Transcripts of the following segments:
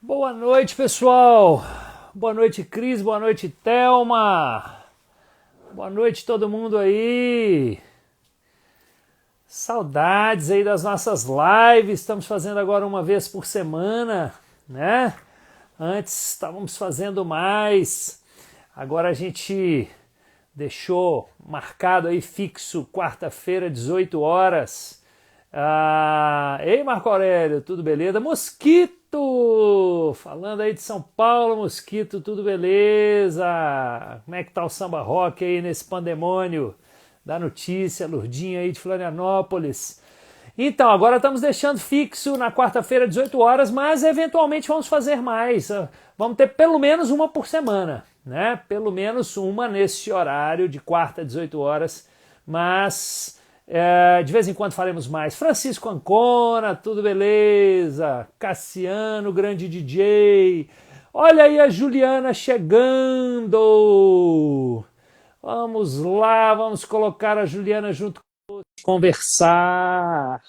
Boa noite, pessoal. Boa noite, Cris. Boa noite, Thelma. Boa noite, todo mundo aí. Saudades aí das nossas lives. Estamos fazendo agora uma vez por semana, né? Antes estávamos fazendo mais. Agora a gente deixou marcado aí fixo quarta-feira, 18 horas. Ei, Marco Aurélio, tudo beleza? Mosquito! Falando aí de São Paulo, Mosquito, tudo beleza? Como é que tá o samba rock aí nesse pandemônio? Dá notícia, Lurdinha aí de Florianópolis. Então, agora estamos deixando fixo na quarta-feira, 18 horas, mas eventualmente vamos fazer mais. Vamos ter pelo menos uma por semana, né? Pelo menos uma nesse horário de quarta, 18 horas, mas... de vez em quando faremos mais. Francisco Ancona, tudo beleza? Cassiano, grande DJ. Olha aí a Juliana chegando. Vamos lá, vamos colocar a Juliana junto com conversar.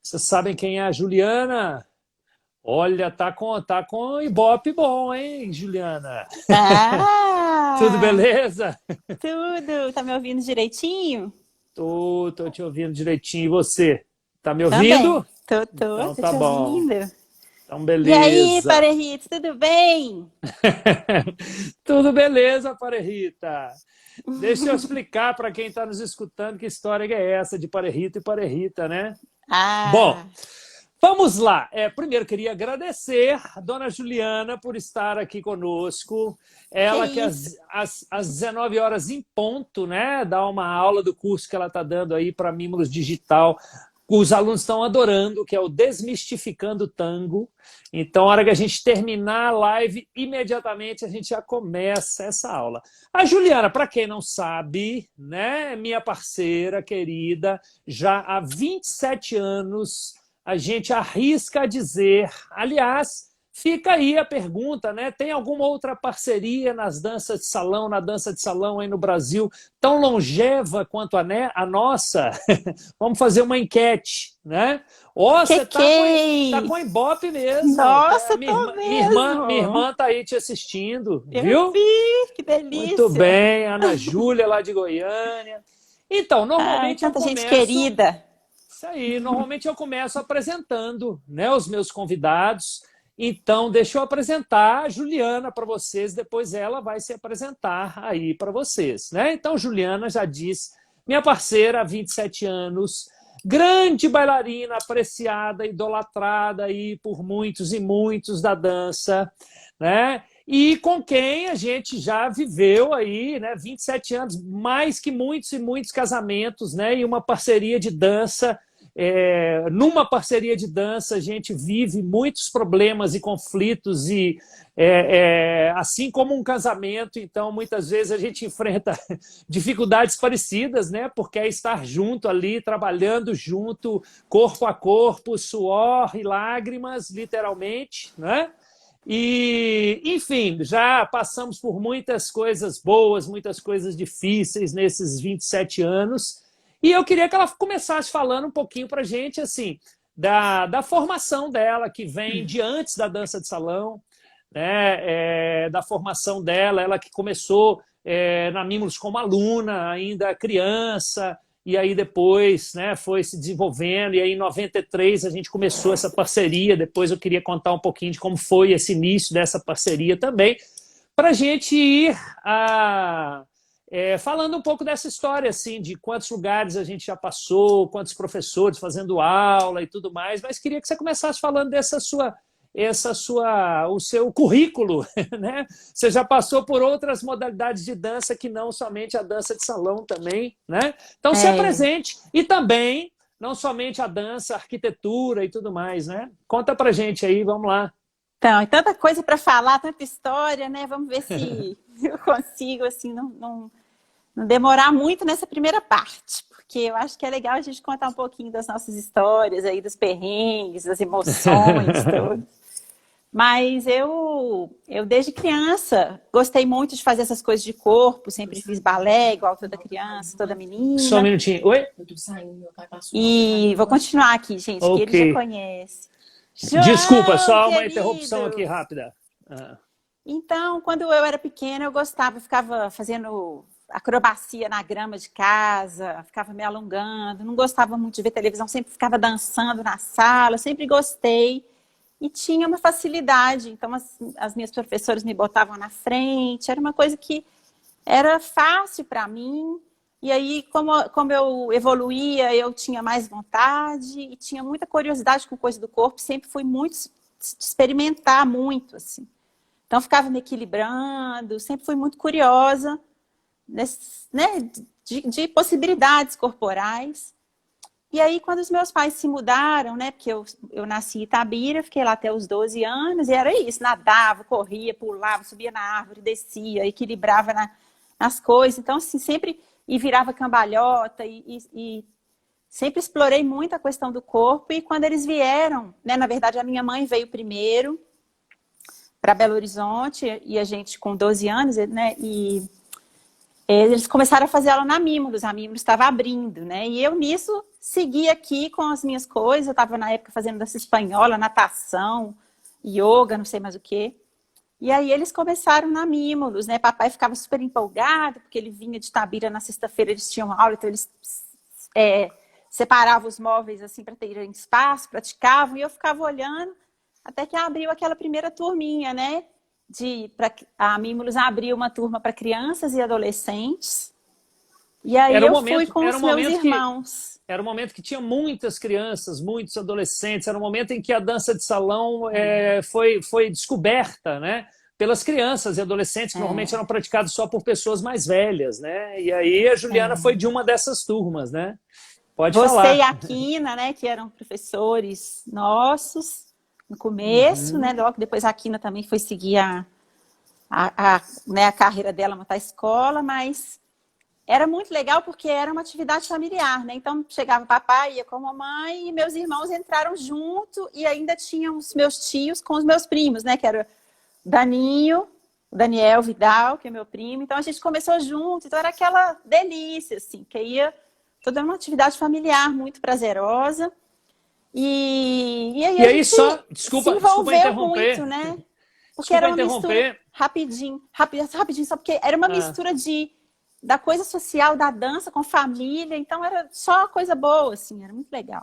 Vocês sabem quem é a Juliana? Olha, tá com ibope bom, hein, Juliana? Tudo Ah, beleza? tudo. Tá me ouvindo direitinho? Tô te ouvindo direitinho. E você? Tá me Também. ouvindo? Tô Então tá te bom. ouvindo. Então E aí, beleza. Parerito, tudo bem? Tudo beleza, Parerita. Deixa eu explicar para quem está nos escutando que história que é essa de Parerita e Parerita, né? Bom, Ah, vamos lá. Primeiro, queria agradecer a dona Juliana por estar aqui conosco. que Ela que isso. às 19 horas em ponto, né, dá uma aula do curso que ela está dando aí para Mimos Digital. Os alunos estão adorando, que é o Desmistificando Tango. Então, a hora que a gente terminar a live, imediatamente a gente já começa essa aula. A Juliana, para quem não sabe, né, minha parceira querida, já há 27 anos a gente arrisca a dizer, aliás, fica aí a pergunta, né? Tem alguma outra parceria nas danças de salão, na dança de salão aí no Brasil, tão longeva quanto a nossa? Vamos fazer uma enquete, né? Ó, você tá com Que? Ibope mesmo. Nossa, Minha tô irmã, minha irmã, minha mesmo. irmã tá aí te assistindo, Eu viu? vi, que Muito delícia. bem, Ana Júlia lá de Goiânia. Então, Ai, normalmente eu tanta gente começo querida. isso aí, normalmente eu começo apresentando, né, os meus convidados. Então, deixa eu apresentar a Juliana para vocês, depois ela vai se apresentar aí para vocês, né? Então, Juliana já disse, minha parceira há 27 anos, grande bailarina, apreciada, idolatrada aí por muitos e muitos da dança, né? E com quem a gente já viveu aí, né, 27 anos, mais que muitos e muitos casamentos, né, e uma parceria de dança. Numa parceria de dança, a gente vive muitos problemas e conflitos, e assim como um casamento, então muitas vezes a gente enfrenta dificuldades parecidas, né? Porque é estar junto ali, trabalhando junto, corpo a corpo, suor e lágrimas, literalmente, né? E, enfim, já passamos por muitas coisas boas, muitas coisas difíceis nesses 27 anos. E eu queria que ela começasse falando um pouquinho para a gente, assim, da formação dela, que vem de antes da dança de salão, né? Da formação dela, ela que começou na Mimos como aluna, ainda criança, e aí depois, né, foi se desenvolvendo, e aí em 93 a gente começou essa parceria. Depois eu queria contar um pouquinho de como foi esse início dessa parceria também, para a gente ir falando um pouco dessa história, assim, de quantos lugares a gente já passou, quantos professores fazendo aula e tudo mais, mas queria que você começasse falando o seu currículo, né? Você já passou por outras modalidades de dança que não somente a dança de salão também, né? Então se É. apresente, e também não somente a dança, a arquitetura e tudo mais, né? Conta pra gente aí, vamos lá. Então, e tanta coisa para falar, tanta história, né? Vamos ver se eu consigo, assim, não demorar muito nessa primeira parte, porque eu acho que é legal a gente contar um pouquinho das nossas histórias aí, dos perrengues, das emoções, tudo. Mas eu desde criança, gostei muito de fazer essas coisas de corpo, sempre fiz balé, igual toda criança, toda Só um menina. minutinho. Oi? E vou continuar aqui, gente, que Ok. ele já conhece. Desculpa, João, só uma interrupção aqui querido! rápida. Ah. Então, quando eu era pequena, eu gostava, ficava fazendo acrobacia na grama de casa, ficava me alongando, não gostava muito de ver televisão, sempre ficava dançando na sala, sempre gostei e tinha uma facilidade. Então, as minhas professoras me botavam na frente, era uma coisa que era fácil para mim. E aí, como eu evoluía, eu tinha mais vontade e tinha muita curiosidade com coisa do corpo, sempre fui muito experimentar muito, assim. Então, ficava me equilibrando, sempre fui muito curiosa, né, de possibilidades corporais. E aí, quando os meus pais se mudaram, né, porque eu nasci em Itabira, fiquei lá até os 12 anos, e era isso, nadava, corria, pulava, subia na árvore, descia, equilibrava nas coisas. Então, assim, sempre, e virava cambalhota, e sempre explorei muito a questão do corpo, e quando eles vieram, né, na verdade, a minha mãe veio primeiro para Belo Horizonte, e a gente com 12 anos, né, e eles começaram a fazer aula na Mimulus, a Mimulus estava abrindo, né? E eu nisso segui aqui com as minhas coisas, eu estava na época fazendo dança espanhola, natação, yoga, não sei mais o quê. E aí eles começaram na Mimulus, né? Papai ficava super empolgado, porque ele vinha de Itabira na sexta-feira, eles tinham aula, então eles separavam os móveis assim para terem espaço, praticavam, e eu ficava olhando, até que abriu aquela primeira turminha, né? A Mimulus abriu uma turma para crianças e adolescentes. E aí eu fui com os meus irmãos. Era um momento que tinha muitas crianças, muitos adolescentes. Era um momento em que a dança de salão foi descoberta, né? Pelas crianças e adolescentes, que normalmente eram praticados só por pessoas mais velhas, né? E aí a Juliana foi de uma dessas turmas, né? Pode falar. Você e a Quina, né? Que eram professores nossos no começo, né? Logo depois a Quina também foi seguir né, a carreira dela, montar a escola, mas era muito legal porque era uma atividade familiar, né? Então chegava papai, ia com a mamãe e meus irmãos entraram junto e ainda tinham os meus tios com os meus primos, né? Que era o Daninho, o Daniel Vidal, que é meu primo. Então a gente começou junto, então era aquela delícia, assim, que ia toda uma atividade familiar muito prazerosa. E aí a gente desculpa, se envolveu interromper. muito, né? Porque Desculpa era uma mistura rapidinho, só porque era uma mistura da coisa social, da dança com família, então era só coisa boa, assim, era muito legal.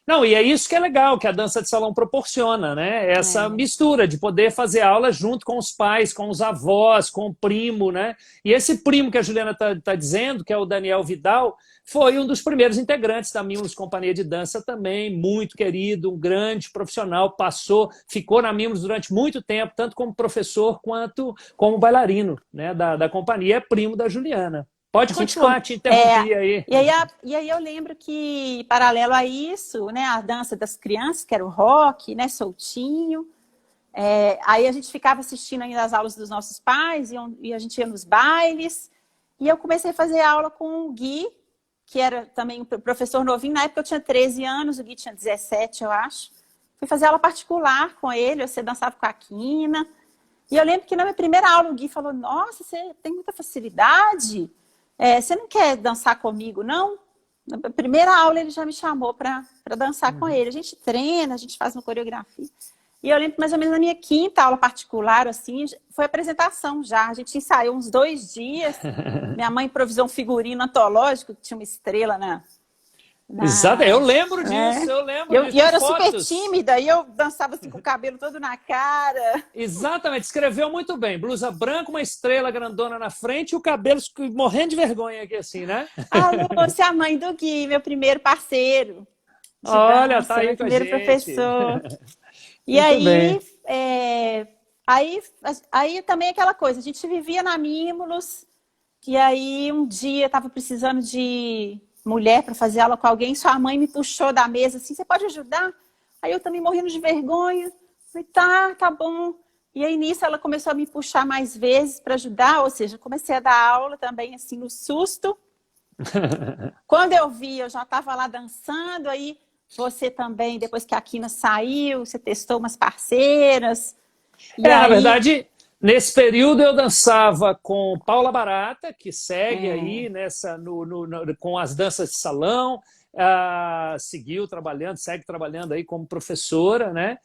Não, e é isso que é legal, que a dança de salão proporciona, né? Essa mistura de poder fazer aula junto com os pais, com os avós, com o primo, né? E esse primo que a Juliana tá dizendo, que é o Daniel Vidal, foi um dos primeiros integrantes da Mimulus Companhia de Dança também, muito querido, um grande profissional, ficou na Mimulus durante muito tempo, tanto como professor quanto como bailarino, né, da companhia, é primo da Juliana. Pode continuar, te interrompi aí. E aí eu lembro que, paralelo a isso, né, a dança das crianças, que era o rock, né, soltinho, aí a gente ficava assistindo ainda as aulas dos nossos pais, e a gente ia nos bailes, e eu comecei a fazer aula com o Gui, que era também um professor novinho. Na época eu tinha 13 anos, o Gui tinha 17, eu acho. Fui fazer aula particular com ele, você dançava com a Quina. E eu lembro que na minha primeira aula o Gui falou, nossa, você tem muita facilidade, você não quer dançar comigo, não? Na primeira aula ele já me chamou para dançar com ele. A gente treina, a gente faz uma coreografia. E eu lembro que mais ou menos na minha quinta aula particular, assim, foi apresentação já. A gente ensaiou uns 2 dias. Minha mãe improvisou um figurino antológico, que tinha uma estrela Exato, eu lembro disso, eu lembro disso. E eu era super tímida, e eu dançava assim com o cabelo todo na cara. Exatamente, escreveu muito bem. Blusa branca, uma estrela grandona na frente e o cabelo morrendo de vergonha aqui assim, né? Alô, você é a mãe do Gui, meu primeiro parceiro. Olha, dança, tá aí com a gente. Meu primeiro professor. E aí também aquela coisa, a gente vivia na Mimulus, e aí um dia estava precisando de mulher para fazer aula com alguém, sua mãe me puxou da mesa assim, você pode ajudar? Aí eu também morrendo de vergonha, falei, tá bom. E aí nisso ela começou a me puxar mais vezes para ajudar, ou seja, comecei a dar aula também assim no susto. Quando eu vi, eu já estava lá dançando, aí você também, depois que a Quina saiu, você testou umas parceiras. Na verdade, nesse período eu dançava com Paula Barata, que segue aí com as danças de salão. seguiu trabalhando, segue trabalhando aí como professora, né?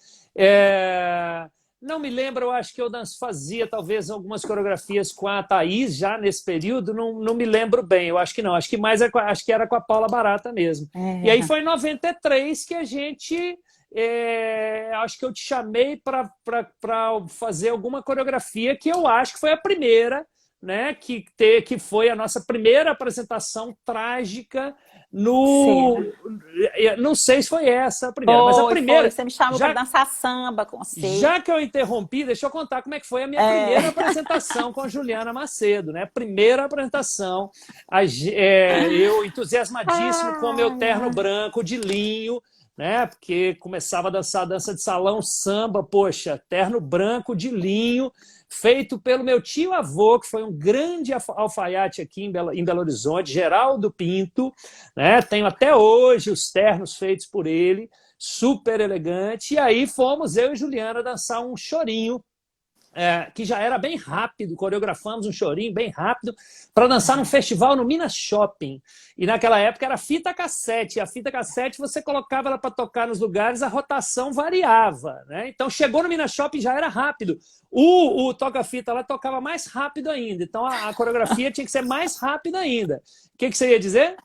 Não me lembro, eu acho que eu fazia talvez algumas coreografias com a Thaís já nesse período, não me lembro bem, eu acho que não, acho que mais acho que era com a Paula Barata mesmo. E aí foi em 93 que a gente, acho que eu te chamei para fazer alguma coreografia que eu acho que foi a primeira, né, que foi a nossa primeira apresentação trágica no... Não sei se foi essa a primeira, mas a primeira... Você me chamou para dançar samba com você. Já que eu interrompi, deixa eu contar como é que foi a minha primeira apresentação com a Juliana Macedo, né? Primeira apresentação, eu entusiasmadíssimo com o meu terno branco de linho, né? Porque começava a dançar dança de salão, samba, poxa, terno branco de linho, feito pelo meu tio-avô, que foi um grande alfaiate aqui em Belo Horizonte, Geraldo Pinto, né? Tenho até hoje os ternos feitos por ele, super elegante. E aí fomos eu e Juliana dançar um chorinho, que já era bem rápido, coreografamos um chorinho bem rápido para dançar num festival no Minas Shopping. E naquela época era fita cassete, e a fita cassete você colocava ela para tocar nos lugares, a rotação variava, né? Então chegou no Minas Shopping, já era rápido. O toca-fita lá tocava mais rápido ainda, então a coreografia tinha que ser mais rápida ainda. O que você ia dizer?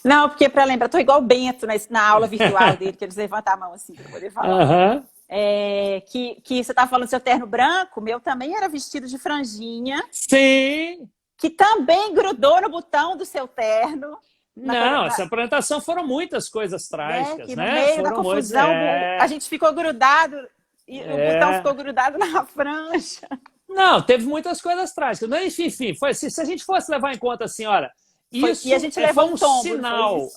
Não, porque para lembrar, estou igual o Bento na aula virtual dele, que eles levantam a mão assim para poder falar. Que você estava falando do seu terno branco, o meu também era vestido de franjinha. Sim! Que também grudou no botão do seu terno. Não, essa apresentação foram muitas coisas trágicas, que né? No meio da confusão, a gente ficou grudado e o botão ficou grudado na franja. Não, teve muitas coisas trágicas. Mas, enfim, foi, se a gente fosse levar em conta assim, olha, isso e a gente levou foi um tombo, sinal.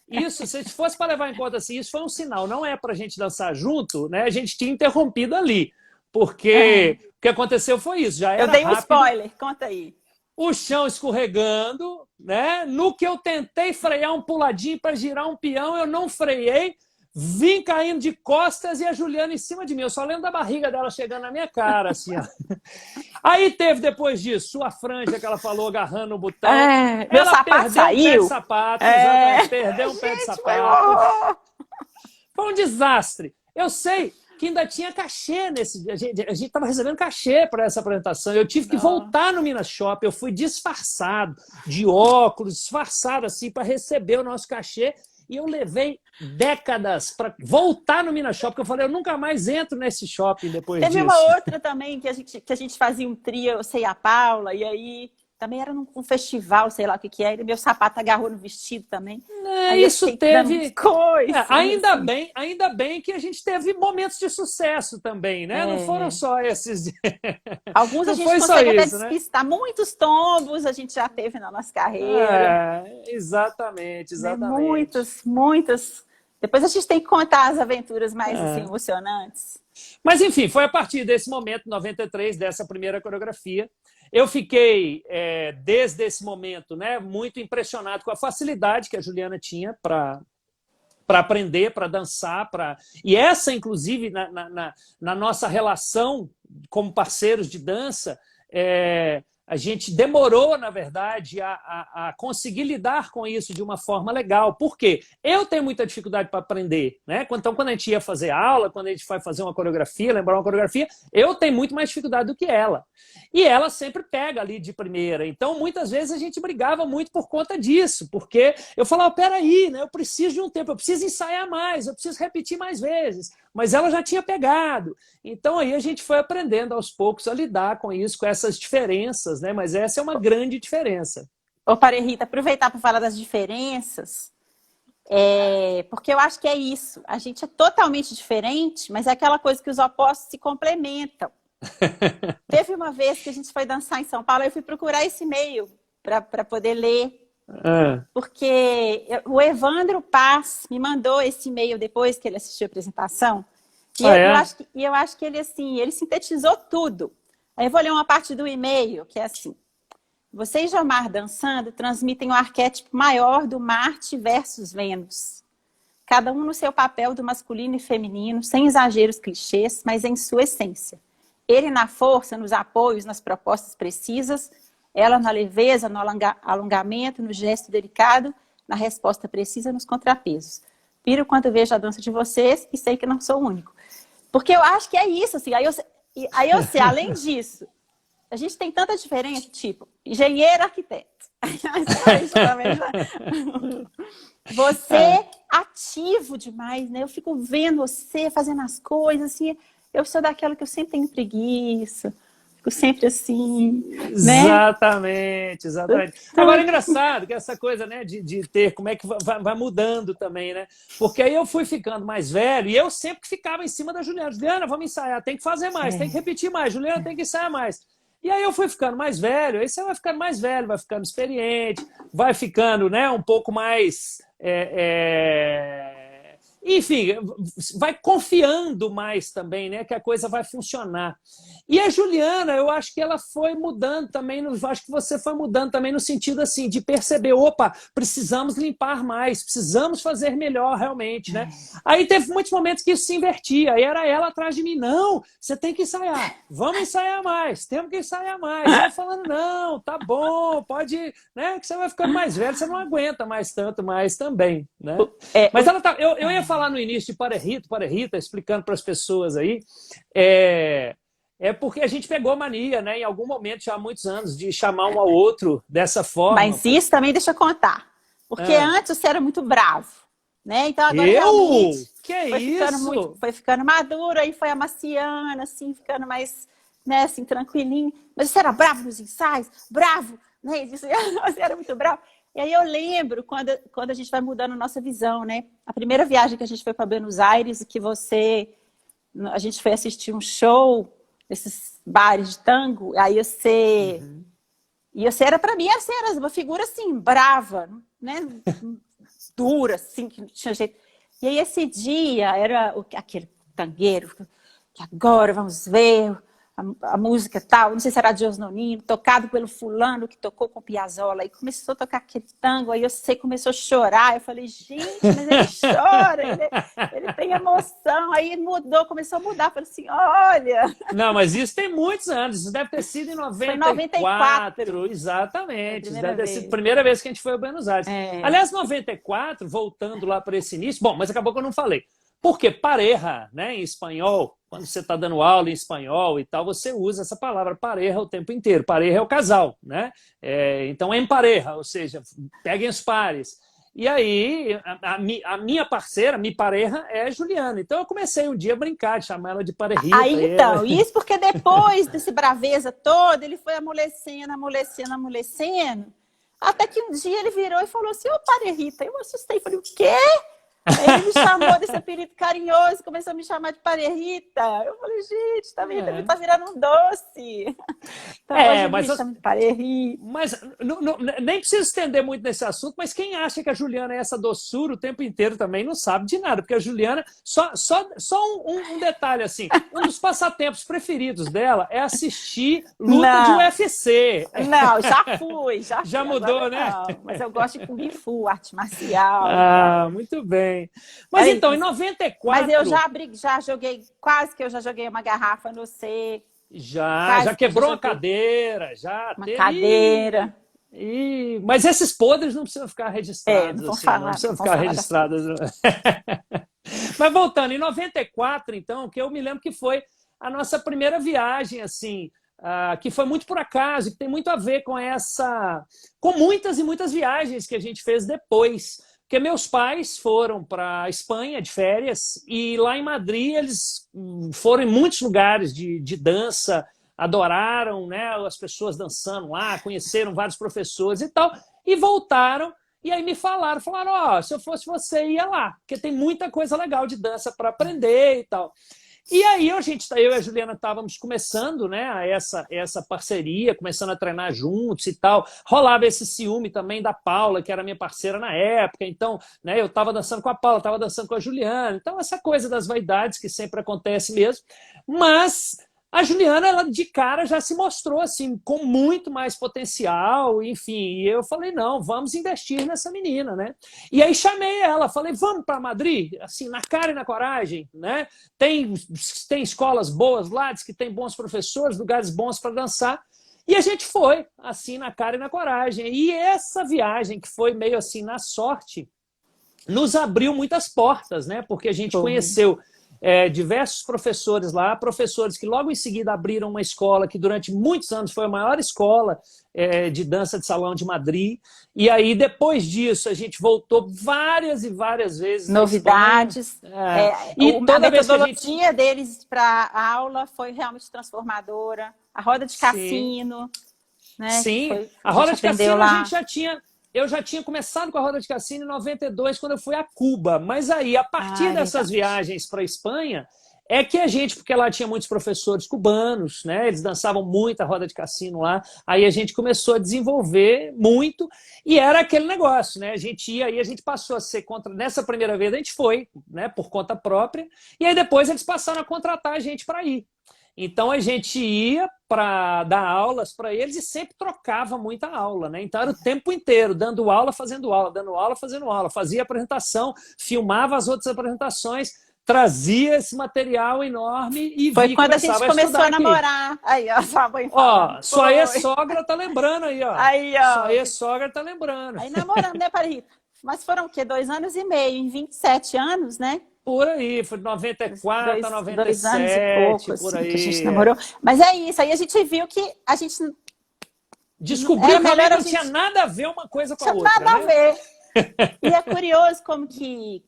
Isso, se a gente fosse para levar em conta assim, isso foi um sinal. Não é para a gente dançar junto, né? A gente tinha interrompido ali. Porque o que aconteceu foi isso. Já era eu dei um rápido, spoiler, conta aí. O chão escorregando, né? No que eu tentei frear um puladinho para girar um peão, eu não freiei. Vim caindo de costas e a Juliana em cima de mim. Eu só lembro da barriga dela chegando na minha cara, assim, ó. Aí teve, depois disso, sua franja que ela falou, agarrando o botão. Meu sapato saiu. Perdeu um pé de sapato. Foi um desastre. Eu sei que ainda tinha cachê nesse dia. A gente estava recebendo cachê para essa apresentação. Eu tive que voltar no Minas Shopping. Eu fui disfarçado, de óculos, disfarçado assim, para receber o nosso cachê. E eu levei décadas para voltar no Minas Shopping, porque eu falei, eu nunca mais entro nesse shopping depois disso. Teve uma outra também que a gente fazia um trio, eu sei a Paula, e aí também era num festival, sei lá o que era, e meu sapato agarrou no vestido também. Isso teve coisa. Ainda bem que a gente teve momentos de sucesso também, né? Não foram só esses. Alguns a gente consegue até despistar. Né? Muitos tombos a gente já teve na nossa carreira. Exatamente. Muitos. Depois a gente tem que contar as aventuras mais assim, emocionantes. Mas, enfim, foi a partir desse momento, 93, dessa primeira coreografia. Eu fiquei, desde esse momento, né, muito impressionado com a facilidade que a Juliana tinha para aprender, para dançar. E essa, inclusive, na nossa relação como parceiros de dança, a gente demorou, na verdade, a conseguir lidar com isso de uma forma legal. Por quê? Eu tenho muita dificuldade para aprender, né? Então, quando a gente ia fazer aula, quando a gente vai fazer uma coreografia, lembrar uma coreografia, eu tenho muito mais dificuldade do que ela. E ela sempre pega ali de primeira. Então, muitas vezes, a gente brigava muito por conta disso, porque eu falava, peraí, né? Eu preciso de um tempo, eu preciso ensaiar mais, eu preciso repetir mais vezes. Mas ela já tinha pegado. Então, aí a gente foi aprendendo aos poucos a lidar com isso, com essas diferenças, né? Mas essa é uma grande diferença. Ô, Rita, aproveitar para falar das diferenças, porque eu acho que é isso. A gente é totalmente diferente, mas é aquela coisa que os opostos se complementam. Teve uma vez que a gente foi dançar em São Paulo, eu fui procurar esse e-mail para poder ler. Porque o Evandro Paz me mandou esse e-mail depois que ele assistiu a apresentação. E eu acho que ele, assim, ele sintetizou tudo. Aí eu vou ler uma parte do e-mail, que é assim. Você e Jomar dançando transmitem o arquétipo maior do Marte versus Vênus. Cada um no seu papel do masculino e feminino, sem exageros clichês, mas em sua essência. Ele na força, nos apoios, nas propostas precisas, ela na leveza, no alongamento, no gesto delicado, na resposta precisa nos contrapesos. Piro quando vejo a dança de vocês e sei que não sou o único. Porque eu acho que é isso, assim. Aí eu sei, além disso, a gente tem tanta diferença, tipo, engenheiro, arquiteto. Você ativo demais, né? Eu fico vendo você fazendo as coisas, assim. Eu sou daquela que eu sempre tenho preguiça. Fico sempre assim, né? Exatamente, exatamente. Agora, é engraçado que essa coisa, né, de ter, como é que vai mudando também, né? Porque aí eu fui ficando mais velho e eu sempre ficava em cima da Juliana. Juliana, vamos ensaiar, tem que fazer mais, tem que repetir mais. Juliana, tem que ensaiar mais. E aí eu fui ficando mais velho, aí você vai ficando mais velho, vai ficando experiente, vai ficando, né, um pouco mais... Enfim, vai confiando mais também, né, que a coisa vai funcionar. E a Juliana, eu acho que ela foi mudando também, acho que você foi mudando também no sentido assim, de perceber, opa, precisamos limpar mais, precisamos fazer melhor realmente, né? Aí teve muitos momentos que isso se invertia, aí era ela atrás de mim, não, você tem que ensaiar, vamos ensaiar mais, temos que ensaiar mais. Eu falando, não, tá bom, pode, né, que você vai ficando mais velho, você não aguenta mais tanto mais também, né? Mas ela tá, eu ia falar no início de Parerrita, explicando para as pessoas aí, porque a gente pegou mania, né, em algum momento, já há muitos anos, de chamar um ao outro dessa forma. Mas isso também deixa eu contar. Porque antes você era muito bravo, né? Então agora realmente foi ficando maduro, aí foi amaciando, assim, ficando mais, né, assim, tranquilinho. Mas você era bravo nos ensaios, bravo, né? Você era muito bravo. E aí eu lembro quando a gente vai mudando a nossa visão, né? A primeira viagem que a gente foi para Buenos Aires, que a gente foi assistir um show nesses bares de tango, aí e você era, para mim, você era uma figura assim, brava, né? Dura, assim, que não tinha jeito. E aí esse dia era aquele tangueiro, que agora vamos ver a música tal, não sei se era Dios Nonino, tocado pelo fulano que tocou com Piazzolla, e começou a tocar aquele tango, aí começou a chorar, eu falei, gente, mas ele chora, ele tem emoção, aí mudou, começou a mudar, falei assim, olha... Não, mas isso tem muitos anos, isso deve ter sido em 94, foi em 94. Exatamente, isso deve ter sido a primeira vez que a gente foi a Buenos Aires. Aliás, 94, voltando lá para esse início, bom, mas acabou que eu não falei. Porque pareja, né, em espanhol, quando você está dando aula em espanhol e tal, você usa essa palavra pareja o tempo inteiro. Pareja é o casal, né? Então, em pareja, ou seja, peguem os pares. E aí, a minha parceira, minha pareja, é a Juliana. Então, eu comecei um dia a brincar, de chamar ela de parejita. Aí, então, isso porque depois desse braveza toda, ele foi amolecendo, até que um dia ele virou e falou assim, ô parejita, eu assustei, falei, o quê? Aí ele me chamou desse apelido carinhoso, começou a me chamar de Parerrita. Eu falei, gente, tá virando um doce. Então, mas me chama de Parerrita. Mas nem preciso estender muito nesse assunto, mas quem acha que a Juliana é essa doçura o tempo inteiro também não sabe de nada, porque a Juliana, só um detalhe assim, um dos passatempos preferidos dela é assistir luta de UFC. Não, já fui. Já mudou, né? Não, mas eu gosto de Kung Fu, arte marcial. Ah, muito bem. Mas então, em 94... Mas eu já joguei, quase que eu já joguei uma garrafa no C. Já quebrou uma cadeira, cadeira. Mas esses podres não precisam ficar registrados. Não precisam ficar registrados. Mas voltando, em 94, então, que eu me lembro que foi a nossa primeira viagem, assim, que foi muito por acaso, e que tem muito a ver com muitas e muitas viagens que a gente fez depois. Porque meus pais foram para a Espanha de férias e lá em Madrid eles foram em muitos lugares de dança, adoraram, né, as pessoas dançando lá, conheceram vários professores e tal, e voltaram e aí me falaram, se eu fosse você ia lá, porque tem muita coisa legal de dança para aprender e tal. E aí eu e a Juliana estávamos começando, né, essa parceria, começando a treinar juntos e tal. Rolava esse ciúme também da Paula, que era minha parceira na época. Então, né, eu estava dançando com a Paula, estava dançando com a Juliana. Então, essa coisa das vaidades que sempre acontece mesmo. Mas a Juliana, ela de cara já se mostrou assim, com muito mais potencial, enfim. E eu falei, não, vamos investir nessa menina, né? E aí chamei ela, falei, vamos para Madrid, assim, na cara e na coragem, né? Tem escolas boas lá, diz que tem bons professores, lugares bons para dançar. E a gente foi, assim, na cara e na coragem. E essa viagem, que foi meio assim na sorte, nos abriu muitas portas, né? Porque a gente conheceu diversos professores lá, professores que logo em seguida abriram uma escola que durante muitos anos foi a maior escola de dança de salão de Madrid. E aí, depois disso, a gente voltou várias e várias vezes. Novidades. E toda a vez que a metodologia deles para a aula foi realmente transformadora. A roda de cassino, né? Sim, a roda de cassino a gente já tinha. Eu já tinha começado com a roda de cassino em 92, quando eu fui a Cuba. Mas aí, a partir dessas viagens para a Espanha, é que a gente, porque lá tinha muitos professores cubanos, né? Eles dançavam muito a roda de cassino lá. Aí a gente começou a desenvolver muito e era aquele negócio, né? A gente ia e a gente passou a ser contra. Nessa primeira vez a gente foi, né? Por conta própria. E aí depois eles passaram a contratar a gente para ir. Então a gente ia para dar aulas para eles e sempre trocava muita aula, né? Então era o tempo inteiro, dando aula, fazendo aula, dando aula, fazendo aula. Fazia apresentação, filmava as outras apresentações, trazia esse material enorme e foi quando a gente começou a namorar. Aí, ó, sua mãe fala. Ó, sua ex-sogra tá lembrando aí, ó. Aí, ó. Sua ex-sogra tá lembrando. Aí namorando, né, Parita? Mas foram o quê? 2 anos e meio, em 27 anos, né? Por aí, foi de 94 a 97, 2 anos e pouco, por assim, aí. que a gente namorou. Mas é isso, aí a gente viu que a gente... Descobriu que não tinha nada a ver uma coisa com a outra. Tinha nada a ver. E é curioso como que,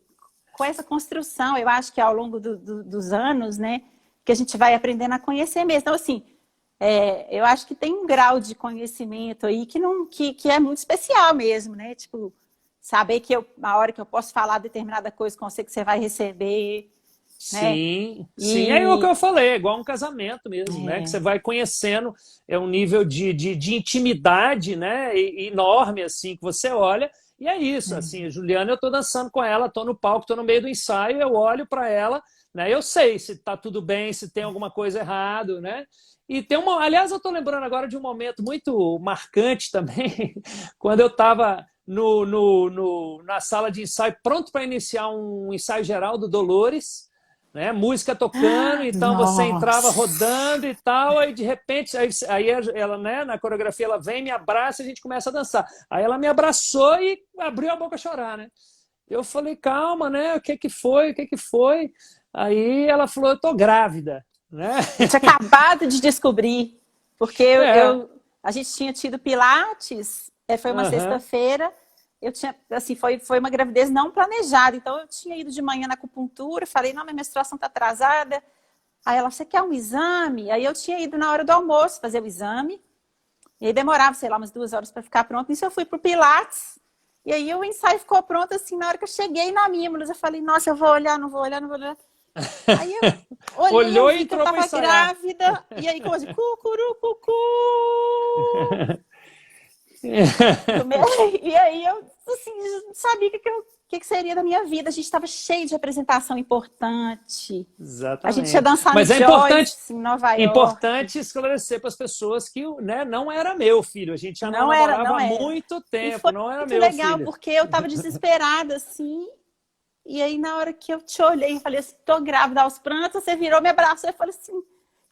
com essa construção, eu acho que ao longo dos anos, né, que a gente vai aprendendo a conhecer mesmo. Então, assim, eu acho que tem um grau de conhecimento aí que é muito especial mesmo, né? Tipo, saber que a hora que eu posso falar determinada coisa com você, que você vai receber. Sim, né? Sim. É o que eu falei, é igual um casamento mesmo, né? Que você vai conhecendo, é um nível de intimidade, né? Enorme, assim, que você olha. E é isso, assim, a Juliana, eu tô dançando com ela, tô no palco, tô no meio do ensaio, eu olho para ela, né? Eu sei se tá tudo bem, se tem alguma coisa errado, né? E tem aliás, eu tô lembrando agora de um momento muito marcante também, quando eu tava na sala de ensaio, pronto para iniciar um ensaio geral do Dolores, né? Música tocando, então você entrava rodando e tal, aí de repente, aí ela, né, na coreografia, ela vem, me abraça e a gente começa a dançar. Aí ela me abraçou e abriu a boca a chorar, né? Eu falei, calma, né? O que que foi? O que que foi? Aí ela falou, eu tô grávida, né? Eu tinha acabado de descobrir, porque a gente tinha tido Pilates, foi uma sexta-feira, eu tinha, assim, foi uma gravidez não planejada, então eu tinha ido de manhã na acupuntura, falei, não, minha menstruação tá atrasada. Aí ela, você quer um exame? Aí eu tinha ido na hora do almoço fazer o exame, e aí demorava, sei lá, umas 2 horas para ficar pronto. Nisso eu fui pro Pilates, e aí o ensaio ficou pronto, assim, na hora que eu cheguei na Mímulos, eu falei, nossa, eu vou olhar, não vou olhar, não vou olhar. Aí eu olhei, olhou eu vi e que eu tava grávida, e aí como assim, cucurucucu. E aí eu, assim, não sabia o que seria da minha vida. A gente estava cheio de representação importante. Exatamente. A gente ia dançar Mas no Joyce, em Nova York. É importante esclarecer para as pessoas que, né, não era meu filho. A gente já não namorava há muito tempo. Não era meu filho. Foi muito legal, porque eu estava desesperada, assim. E aí, na hora que eu te olhei, eu falei assim, tô grávida aos prantos, você virou, me abraçou e falei assim,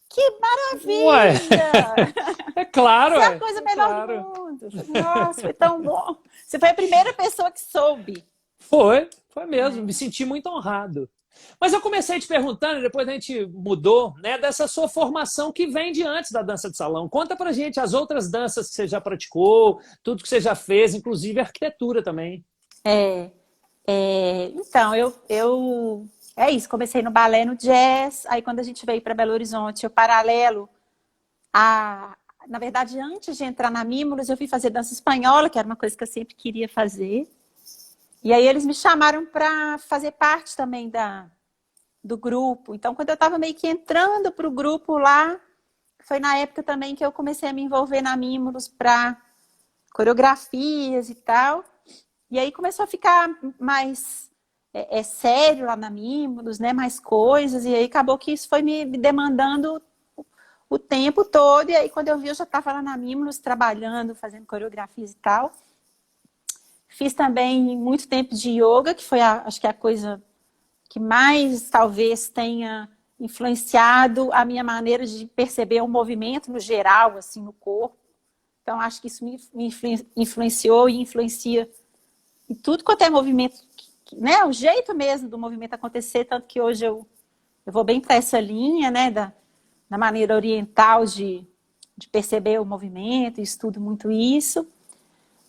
que maravilha! Ué, é claro, Isso é a coisa melhor do mundo. Nossa, foi tão bom. Você foi a primeira pessoa que soube. Foi mesmo. Me senti muito honrado. Mas eu comecei te perguntando, e depois a gente mudou, né, dessa sua formação que vem de antes da dança de salão. Conta pra gente as outras danças que você já praticou, tudo que você já fez, inclusive arquitetura também. Então, é isso, comecei no balé, no jazz, aí quando a gente veio para Belo Horizonte, eu paralelo na verdade, antes de entrar na Mímulos, eu fui fazer dança espanhola, que era uma coisa que eu sempre queria fazer, e aí eles me chamaram para fazer parte também do grupo. Então, quando eu estava meio que entrando para o grupo lá, foi na época também que eu comecei a me envolver na Mímulos para coreografias e tal. E aí começou a ficar mais sério lá na Mímulos, né? Mais coisas. E aí acabou que isso foi me demandando o tempo todo. E aí quando eu vi, eu já estava lá na Mímulos trabalhando, fazendo coreografias e tal. Fiz também muito tempo de yoga, que foi acho que a coisa que mais talvez tenha influenciado a minha maneira de perceber o movimento no geral, assim, no corpo. Então, acho que isso me influenciou e influencia em tudo quanto é movimento, né? O jeito mesmo do movimento acontecer, tanto que hoje eu vou bem para essa linha, né? Da maneira oriental de perceber o movimento, estudo muito isso.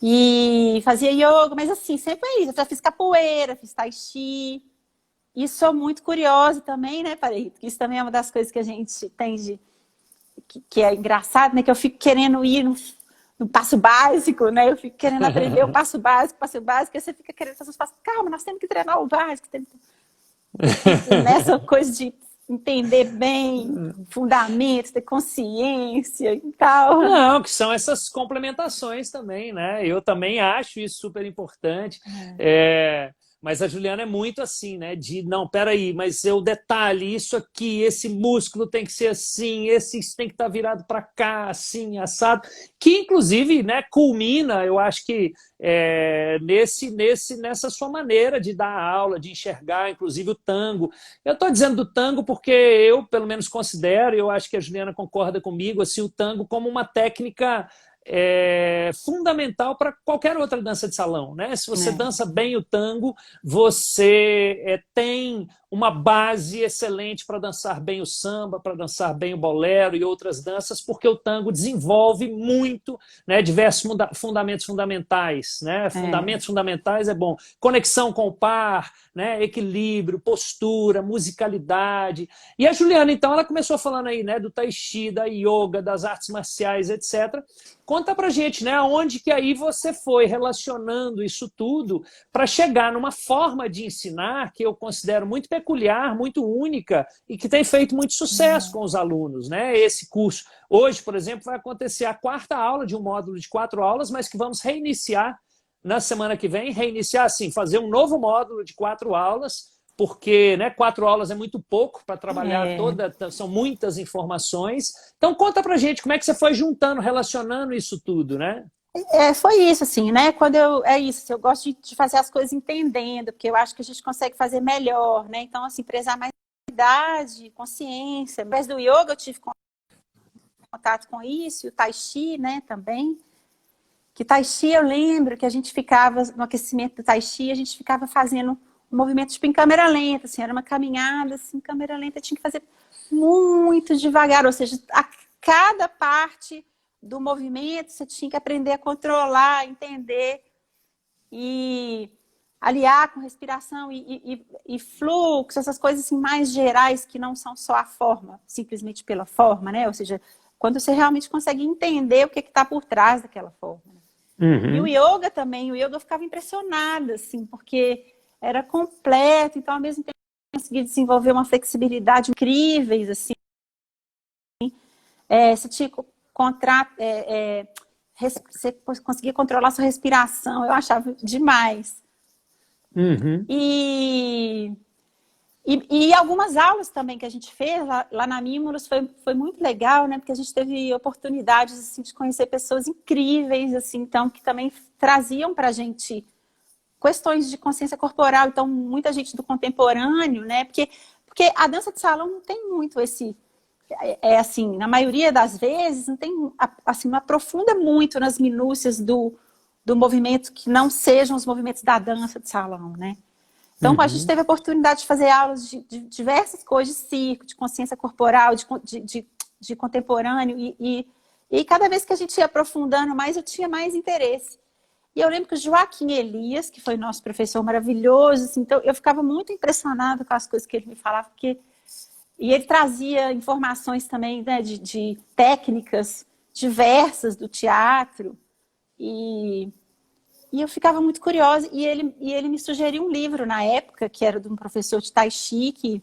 E fazia yoga, mas assim, sempre é isso. Eu já fiz capoeira, fiz tai chi. E sou muito curiosa também, né, Parito? Isso também é uma das coisas que a gente tem que é engraçado, né? Que eu fico querendo ir no passo básico, né? Eu fico querendo aprender o passo básico, e você fica querendo fazer os passos. Calma, nós temos que treinar o básico. Nessa coisa de entender bem fundamentos, ter consciência e tal. Não, que são essas complementações também, né? Eu também acho isso super importante. Mas a Juliana é muito assim, né? Não, peraí, mas o detalhe, isso aqui, esse músculo tem que ser assim, isso tem que estar virado para cá, assim, assado. Que, inclusive, né, culmina, eu acho que nessa sua maneira de dar aula, de enxergar, inclusive, o tango. Eu estou dizendo do tango porque eu, pelo menos, considero, e eu acho que a Juliana concorda comigo, assim, o tango como uma técnica fundamental para qualquer outra dança de salão, né? Se você dança bem o tango, você tem uma base excelente para dançar bem o samba, para dançar bem o bolero e outras danças, porque o tango desenvolve muito, né, diversos fundamentos fundamentais, né? Fundamentos fundamentais é bom. Conexão com o par, né? Equilíbrio, postura, musicalidade. E a Juliana, então, ela começou falando aí, né, do tai chi, da yoga, das artes marciais, etc. Conta pra gente, né, aonde que aí você foi relacionando isso tudo para chegar numa forma de ensinar que eu considero muito peculiar, muito única e que tem feito muito sucesso com os alunos, né? Esse curso. Hoje, por exemplo, vai acontecer a 4ª aula de um módulo de 4 aulas, mas que vamos reiniciar na semana que vem, assim, fazer um novo módulo de 4 aulas, porque, né, 4 aulas é muito pouco para trabalhar são muitas informações. Então conta pra gente como é que você foi juntando, relacionando isso tudo, né? Foi isso, assim, né? Eu gosto de fazer as coisas entendendo, porque eu acho que a gente consegue fazer melhor, né? Então, assim, prezar mais idade, consciência. Ao invés do yoga, eu tive contato com isso, e o tai chi, né, também. Que tai chi, eu lembro que a gente ficava, no aquecimento do tai chi, a gente ficava fazendo um movimento tipo em câmera lenta, assim, era uma caminhada, assim, câmera lenta, tinha que fazer muito devagar, ou seja, a cada parte do movimento você tinha que aprender a controlar, entender e aliar com respiração e fluxo, essas coisas assim mais gerais que não são só a forma, simplesmente pela forma, né? Ou seja, quando você realmente consegue entender o que está por trás daquela forma. E o yoga também, o yoga eu ficava impressionada, assim, porque era completo, então ao mesmo tempo eu consegui desenvolver uma flexibilidade incríveis, assim. Você tinha você conseguia controlar sua respiração, eu achava demais. E algumas aulas também que a gente fez lá na Mimulus foi muito legal, né? Porque a gente teve oportunidades assim, de conhecer pessoas incríveis, assim, então, que também traziam para a gente questões de consciência corporal. Então, muita gente do contemporâneo, né? Porque a dança de salão não tem muito esse... assim, na maioria das vezes, não tem, assim, não aprofunda muito nas minúcias do movimento que não sejam os movimentos da dança de salão, né? Então, a gente teve a oportunidade de fazer aulas de diversas coisas, de circo, de consciência corporal, de contemporâneo, e cada vez que a gente ia aprofundando mais, eu tinha mais interesse. E eu lembro que o Joaquim Elias, que foi nosso professor maravilhoso, assim, então eu ficava muito impressionada com as coisas que ele me falava, e ele trazia informações também, né, de técnicas diversas do teatro, e eu ficava muito curiosa, e ele me sugeriu um livro na época, que era de um professor de Tai Chi,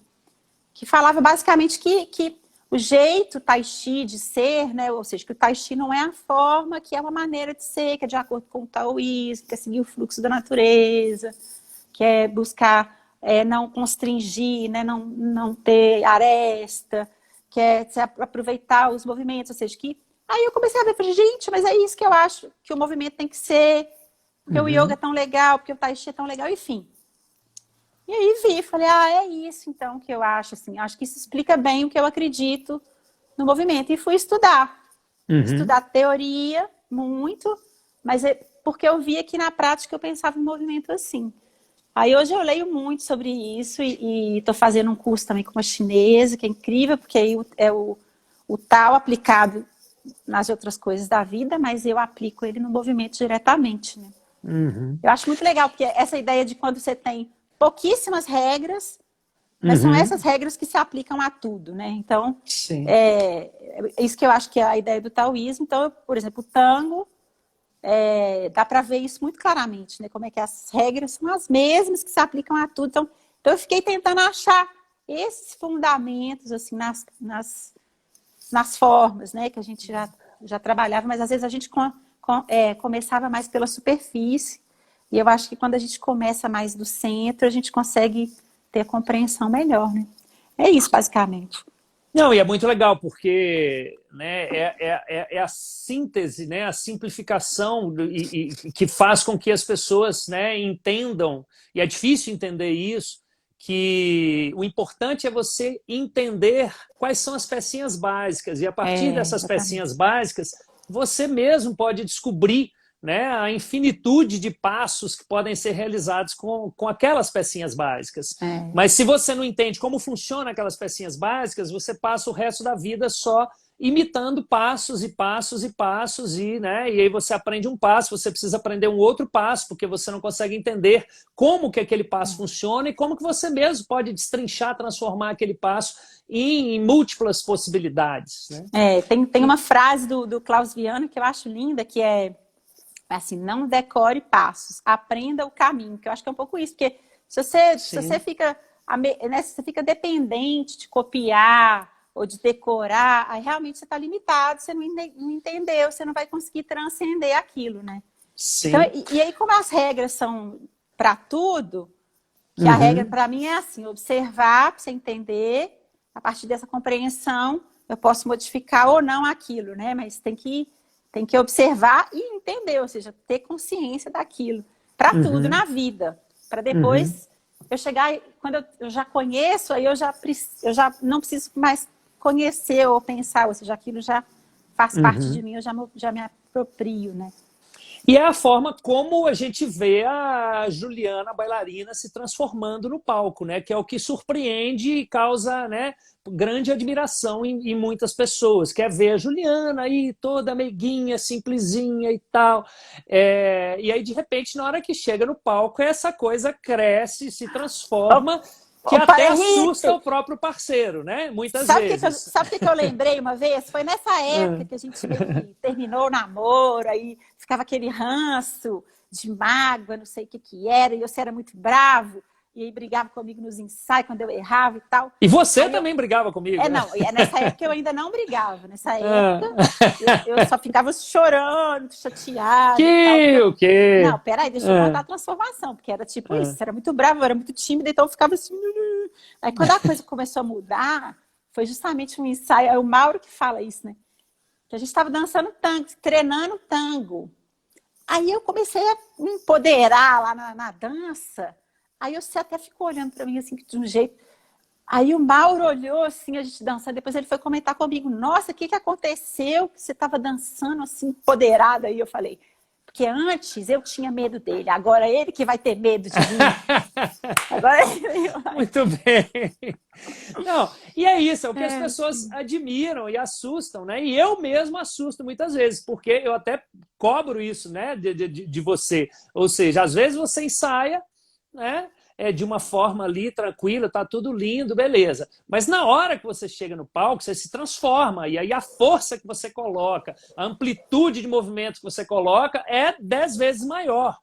que falava basicamente que o jeito Tai Chi de ser, né, ou seja, que o Tai Chi não é a forma, que é uma maneira de ser, que é de acordo com o taoísmo, que é seguir o fluxo da natureza, que é buscar não constringir, né, não ter aresta, que é aproveitar os movimentos, ou seja, que... Aí eu comecei a ver, falei, gente, mas é isso que eu acho que o movimento tem que ser, porque o yoga é tão legal, porque o tai chi é tão legal, enfim. E aí vi, falei, é isso então que eu acho, assim, acho que isso explica bem o que eu acredito no movimento. E fui estudar. Uhum. Estudar teoria, muito, mas é porque eu via que na prática eu pensava em movimento assim. Aí hoje eu leio muito sobre isso e estou fazendo um curso também com uma chinesa, que é incrível, porque aí é o Tao aplicado nas outras coisas da vida, mas eu aplico ele no movimento diretamente, né? Uhum. Eu acho muito legal, porque essa ideia de quando você tem pouquíssimas regras, mas são Uhum. essas regras que se aplicam a tudo, né? Então, Sim. é isso que eu acho que é a ideia do taoísmo. Então, por exemplo, o tango, dá para ver isso muito claramente, né? Como é que as regras são as mesmas que se aplicam a tudo. Então eu fiquei tentando achar esses fundamentos, assim, nas formas, né? Que a gente já trabalhava, mas às vezes a gente começava mais pela superfície. E eu acho que quando a gente começa mais do centro, a gente consegue ter a compreensão melhor, né? É isso, basicamente. Não, e é muito legal, porque né, é a síntese, né, a simplificação que faz com que as pessoas né, entendam, e é difícil entender isso, que o importante é você entender quais são as pecinhas básicas, e a partir dessas Exatamente. pecinhas básicas, você mesmo pode descobrir né, a infinitude de passos que podem ser realizados com aquelas pecinhas básicas. É. Mas se você não entende como funcionam aquelas pecinhas básicas, você passa o resto da vida só imitando passos e passos e passos, né, e aí você aprende um passo, você precisa aprender um outro passo, porque você não consegue entender como que aquele passo funciona e como que você mesmo pode destrinchar, transformar aquele passo em múltiplas possibilidades. Né? Tem uma frase do Klaus Viana que eu acho linda, que é assim, não decore passos, aprenda o caminho, que eu acho que é um pouco isso, porque se você fica, né, se você fica dependente de copiar ou de decorar, aí realmente você está limitado, você não entendeu, você não vai conseguir transcender aquilo, né? Então, Sim. e aí, como as regras são para tudo, que a regra para mim é assim, observar, para você entender, a partir dessa compreensão, eu posso modificar ou não aquilo, né? Mas tem que observar e entender, ou seja, ter consciência daquilo, para tudo na vida, para depois eu chegar, quando eu já conheço, aí eu já não preciso mais conhecer ou pensar, ou seja, aquilo já faz parte de mim, eu já me aproprio, né? E é a forma como a gente vê a Juliana, a bailarina, se transformando no palco, né? Que é o que surpreende e causa né, grande admiração em muitas pessoas. Quer ver a Juliana aí toda meiguinha, simplesinha e tal. E aí, de repente, na hora que chega no palco, essa coisa cresce, se transforma, que até assusta o próprio parceiro, né? Muitas vezes. Sabe o que eu lembrei uma vez? Foi nessa época que a gente meio que terminou o namoro, aí ficava aquele ranço de mágoa, não sei o que era, e você era muito bravo, e aí brigava comigo nos ensaios quando eu errava e tal. E você aí também brigava comigo, né? Não, nessa época eu ainda não brigava. Nessa época eu só ficava chorando, chateada e tal. O quê? Não, peraí, deixa eu contar a transformação, porque era tipo isso, você era muito bravo, eu era muito tímida, então eu ficava assim. Aí quando a coisa começou a mudar, foi justamente um ensaio, é o Mauro que fala isso, né? Que a gente estava dançando tango, treinando tango. Aí eu comecei a me empoderar lá na dança. Aí você até ficou olhando para mim assim, de um jeito. Aí o Mauro olhou assim, a gente dançando, depois ele foi comentar comigo, nossa, o que aconteceu? Que você estava dançando assim, empoderada. Aí eu falei, porque antes eu tinha medo dele, agora ele que vai ter medo de mim. Agora ele vai. Muito bem. Não, e é isso, é o que as pessoas admiram e assustam, né? E eu mesmo assusto muitas vezes, porque eu até cobro isso, né, de você. Ou seja, às vezes você ensaia, né? De uma forma ali, tranquila, tá tudo lindo, beleza. Mas na hora que você chega no palco, você se transforma, e aí a força que você coloca, a amplitude de movimento que você coloca é 10 vezes maior.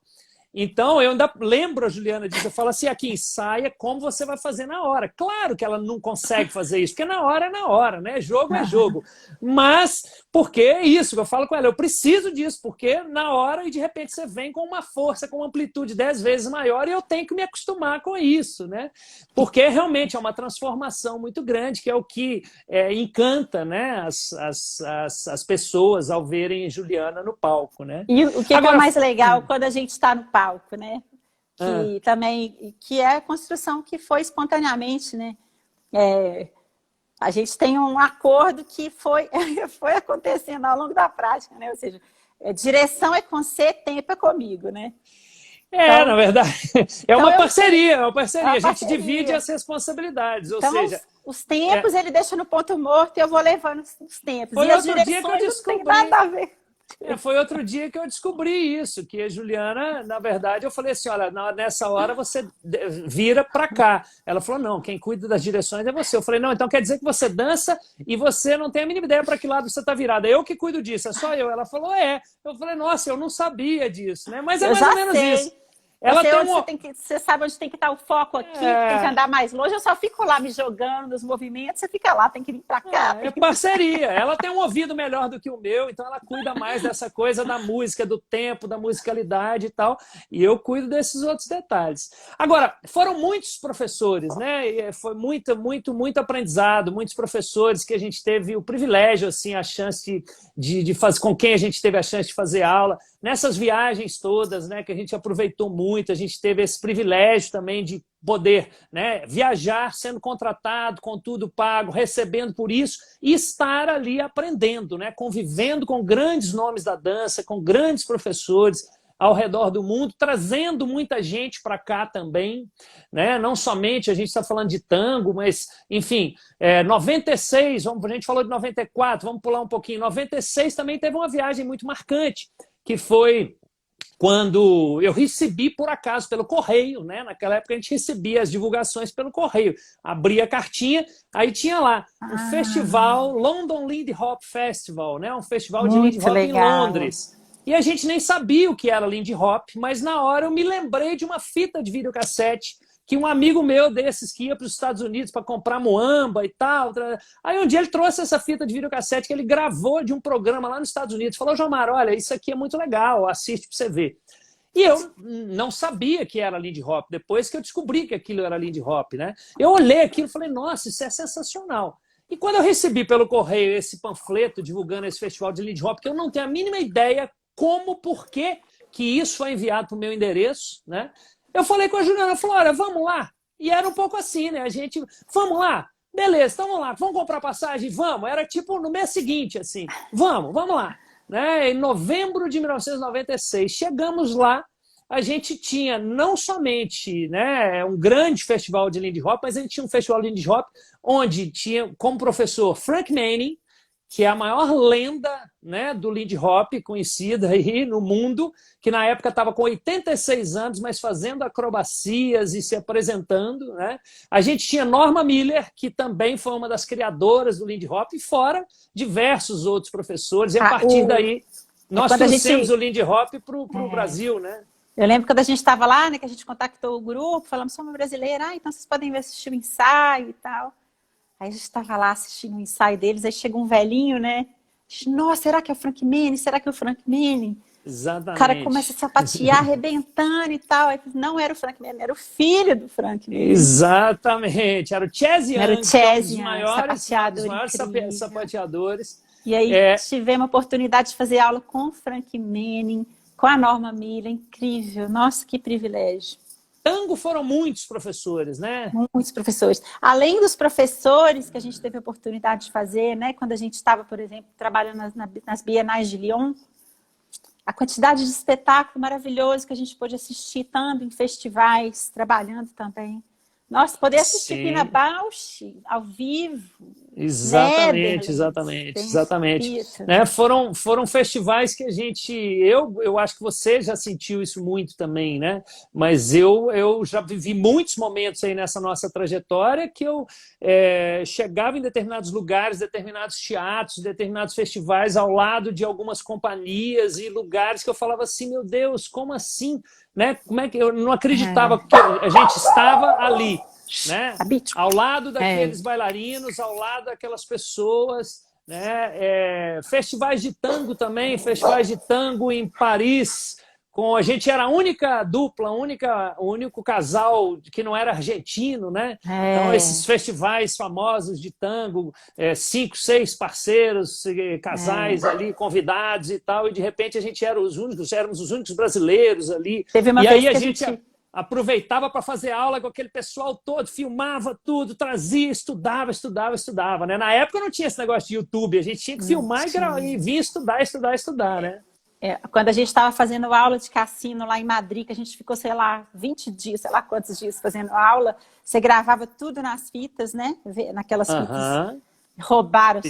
Então, eu ainda lembro a Juliana disso, eu falo assim, aqui, ensaia como você vai fazer na hora. Claro que ela não consegue fazer isso, porque na hora é na hora, né? Jogo é jogo. Mas, porque é isso, eu falo com ela, eu preciso disso, porque na hora, e de repente você vem com uma força, com uma amplitude 10 vezes maior, e eu tenho que me acostumar com isso, né? Porque realmente é uma transformação muito grande, que é o que encanta, né, as pessoas ao verem Juliana no palco, né? E o que é o mais legal quando a gente está no palco, né? que também, que é a construção que foi espontaneamente, né? A gente tem um acordo que foi acontecendo ao longo da prática, né? Ou seja, direção é com você, tempo é comigo, né? Então, na verdade, é uma parceria, é uma parceria. A gente parceria. divide as responsabilidades, ou então, seja... Os tempos ele deixa no ponto morto e eu vou levando os tempos. Foi e as outro dia que eu descobri. Não tem nada a ver. Foi outro dia que eu descobri isso, que a Juliana, na verdade, eu falei assim, olha, nessa hora você vira para cá. Ela falou, não, quem cuida das direções é você. Eu falei, não, então quer dizer que você dança e você não tem a mínima ideia para que lado você está virada. Eu que cuido disso, é só eu. Ela falou, é. Eu falei, nossa, eu não sabia disso, né? Mas é mais ou menos isso. Ela você sabe onde tem que estar o foco aqui, tem que andar mais longe. Eu só fico lá me jogando nos movimentos, você fica lá, tem que vir para cá. É parceria. Ela tem um ouvido melhor do que o meu, então ela cuida mais dessa coisa da música, do tempo, da musicalidade e tal. E eu cuido desses outros detalhes. Agora, foram muitos professores, né? E foi muito aprendizado, muitos professores que a gente teve o privilégio, assim, a chance de fazer, com quem a gente teve a chance de fazer aula. Nessas viagens todas, né, que a gente aproveitou muito, a gente teve esse privilégio também de poder, né, viajar sendo contratado, com tudo pago, recebendo por isso e estar ali aprendendo, né, convivendo com grandes nomes da dança, com grandes professores ao redor do mundo, trazendo muita gente para cá também, né? Não somente a gente está falando de tango, mas, enfim, 96, a gente falou de 94, vamos pular um pouquinho, 96 também teve uma viagem muito marcante, que foi quando eu recebi, por acaso, pelo correio, né? Naquela época a gente recebia as divulgações pelo correio. Abria a cartinha, aí tinha lá um festival, London Lindy Hop Festival, né? Um festival de Lindy Hop em Londres. E a gente nem sabia o que era Lindy Hop, mas na hora eu me lembrei de uma fita de videocassete que um amigo meu desses que ia para os Estados Unidos para comprar muamba e tal. Aí um dia ele trouxe essa fita de videocassete que ele gravou de um programa lá nos Estados Unidos. Falou, Jomar, olha, isso aqui é muito legal, assiste para você ver. E eu não sabia que era Lindy Hop, depois que eu descobri que aquilo era Lindy Hop, né? Eu olhei aquilo e falei, nossa, isso é sensacional. E quando eu recebi pelo correio esse panfleto divulgando esse festival de Lindy Hop, que eu não tenho a mínima ideia como, por que isso foi enviado para o meu endereço, né? Eu falei com a Juliana, falou, olha, vamos lá. E era um pouco assim, né? A gente, vamos lá, beleza, então vamos lá, vamos comprar passagem? Vamos. Era tipo no mês seguinte, assim, vamos lá. Né? Em novembro de 1996, chegamos lá, a gente tinha não somente, né, um grande festival de Lindy Hop, mas a gente tinha um festival de Lindy Hop onde tinha como professor Frank Manning, que é a maior lenda, né, do Lindy Hop conhecida aí no mundo, que na época estava com 86 anos, mas fazendo acrobacias e se apresentando. Né? A gente tinha Norma Miller, que também foi uma das criadoras do Lindy Hop, e fora diversos outros professores. E a partir daí, nós trouxemos o Lindy Hop para o Brasil. Né? Eu lembro quando a gente estava lá, né, que a gente contactou o grupo, falamos, somos brasileiros, então vocês podem assistir o ensaio e tal. Aí a gente estava lá assistindo o ensaio deles, aí chega um velhinho, né? Nossa, será que é o Frank Manning? Será que é o Frank Manning? Exatamente. O cara começa a sapatear, arrebentando e tal. Aí, não era o Frank Manning, era o filho do Frank Manning. Exatamente. Era o Chaz Young, era o Chaz um dos maiores sapateadores. E aí tivemos a oportunidade de fazer aula com o Frank Manning, com a Norma Miller. Incrível. Nossa, que privilégio. Tango foram muitos professores, né? Muitos professores. Além dos professores que a gente teve a oportunidade de fazer, né? Quando a gente estava, por exemplo, trabalhando nas Bienais de Lyon, a quantidade de espetáculo maravilhoso que a gente pôde assistir, tanto em festivais, trabalhando também. Nossa, poder assistir Pina Bausch ao vivo. Exatamente. Né? Foram festivais que a gente... Eu acho que você já sentiu isso muito também, né? Mas eu já vivi muitos momentos aí nessa nossa trajetória que eu chegava em determinados lugares, determinados teatros, determinados festivais ao lado de algumas companhias e lugares que eu falava assim, meu Deus, como assim? Né? Como é que eu não acreditava que a gente estava ali, né? Ao lado daqueles bailarinos, ao lado daquelas pessoas, né? Festivais de tango também, festivais de tango em Paris. A gente era a única dupla, o único casal que não era argentino, né? Então, esses festivais famosos de tango, 5, 6 parceiros, casais ali, convidados e tal, e de repente a gente éramos os únicos brasileiros ali. Teve uma e vez aí que a gente aproveitava para fazer aula com aquele pessoal todo, filmava tudo, trazia, estudava, né? Na época não tinha esse negócio de YouTube, a gente tinha que filmar e vir estudar, né? Quando a gente estava fazendo aula de cassino lá em Madrid, que a gente ficou, sei lá, 20 dias, sei lá quantos dias fazendo aula, você gravava tudo nas fitas, né? Naquelas fitas. Roubaram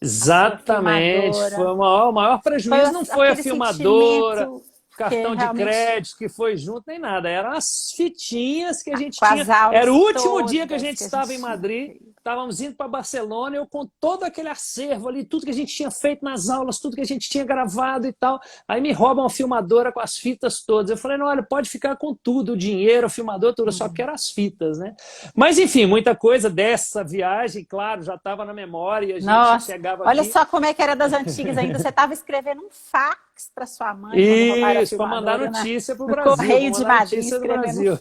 Exatamente. Foi o maior prejuízo, não foi a filmadora, cartão de crédito que foi junto, nem nada. Eram as fitinhas que a gente tinha. Era o último dia que a gente estava em Madrid, estávamos indo para Barcelona, eu com todo aquele acervo ali, tudo que a gente tinha feito nas aulas, tudo que a gente tinha gravado e tal. Aí me roubam a filmadora com as fitas todas. Eu falei, não, olha, pode ficar com tudo, o dinheiro, a filmadora, tudo, só quero as fitas, né? Mas, enfim, muita coisa dessa viagem, claro, já estava na memória, a gente chegava olha aqui... só como é que era das antigas ainda. Você estava escrevendo um fax para sua mãe. Isso, para mandar notícia para o Brasil. Correio de Madrid, escrevendo.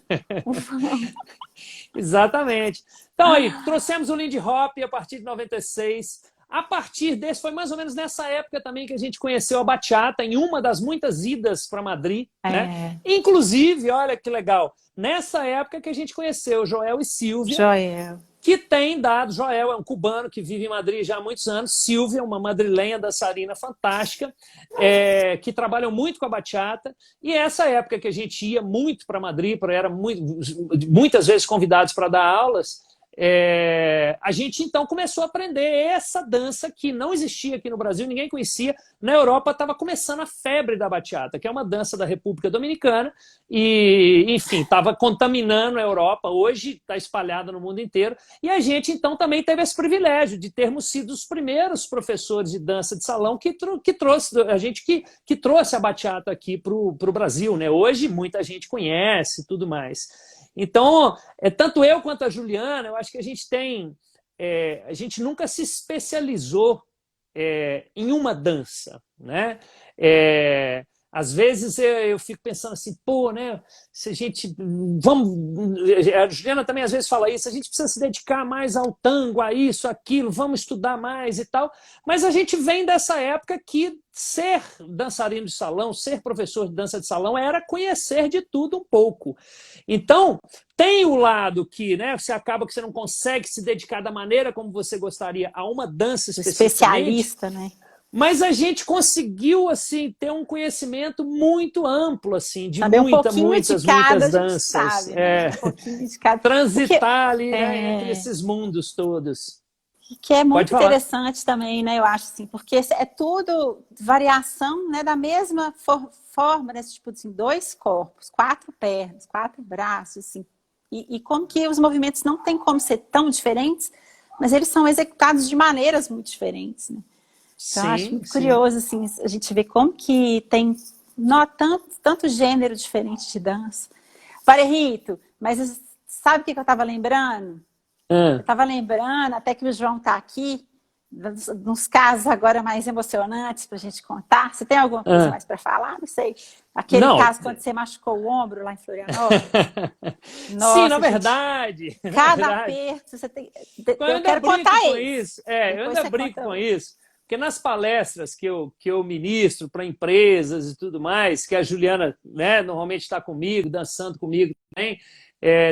Exatamente. Então aí, trouxemos o Lindy Hop a partir de 96. A partir desse, foi mais ou menos nessa época também que a gente conheceu a bachata, em uma das muitas idas para Madrid. Né? Inclusive, olha que legal, nessa época que a gente conheceu Joel e Silvia. Que tem dado, Joel é um cubano que vive em Madrid já há muitos anos, Silvia, uma madrilenha dançarina fantástica, que trabalham muito com a bachata, e essa época que a gente ia muito para Madrid, era muitas vezes convidados para dar aulas, a gente então começou a aprender essa dança que não existia aqui no Brasil, ninguém conhecia. Na Europa estava começando a febre da bachata, que é uma dança da República Dominicana e, enfim, estava contaminando a Europa. Hoje está espalhada no mundo inteiro. E a gente então também teve esse privilégio de termos sido os primeiros professores de dança de salão que trouxe a gente que trouxe a bachata aqui para o Brasil, né? Hoje muita gente conhece e tudo mais. Então, tanto eu quanto a Juliana, eu acho que a gente a gente nunca se especializou em uma dança, né? Às vezes eu fico pensando assim, pô, né? Se a gente a Juliana também às vezes fala isso, a gente precisa se dedicar mais ao tango, a isso, aquilo, vamos estudar mais e tal. Mas a gente vem dessa época que ser dançarino de salão, ser professor de dança de salão era conhecer de tudo um pouco. Então, tem o lado que, né, você acaba que você não consegue se dedicar da maneira como você gostaria a uma dança especialista, né? Mas a gente conseguiu assim ter um conhecimento muito amplo assim de também muitas danças, sabe, né? Um pouquinho de cada. Transitar ali, né, entre esses mundos todos. Que é muito interessante também, né? Eu acho assim, porque é tudo variação, né, da mesma forma, né? Tipo assim, 2 corpos, 4 pernas, 4 braços, assim. E como que os movimentos não têm como ser tão diferentes, mas eles são executados de maneiras muito diferentes, né? Então, eu acho muito curioso, assim, a gente ver como que tem tanto gênero diferente de dança. Parerrito, mas sabe o que eu estava lembrando? Eu estava lembrando, até que o João está aqui, nos casos agora mais emocionantes para a gente contar. Você tem alguma coisa mais para falar? Não sei. Aquele caso quando você machucou o ombro lá em Florianópolis. Nossa, sim, na verdade. Cada aperto, você tem... Eu quero contar isso. Eu ainda brinco com isso. Porque nas palestras que eu ministro para empresas e tudo mais, que a Juliana, né, normalmente está comigo, dançando comigo também,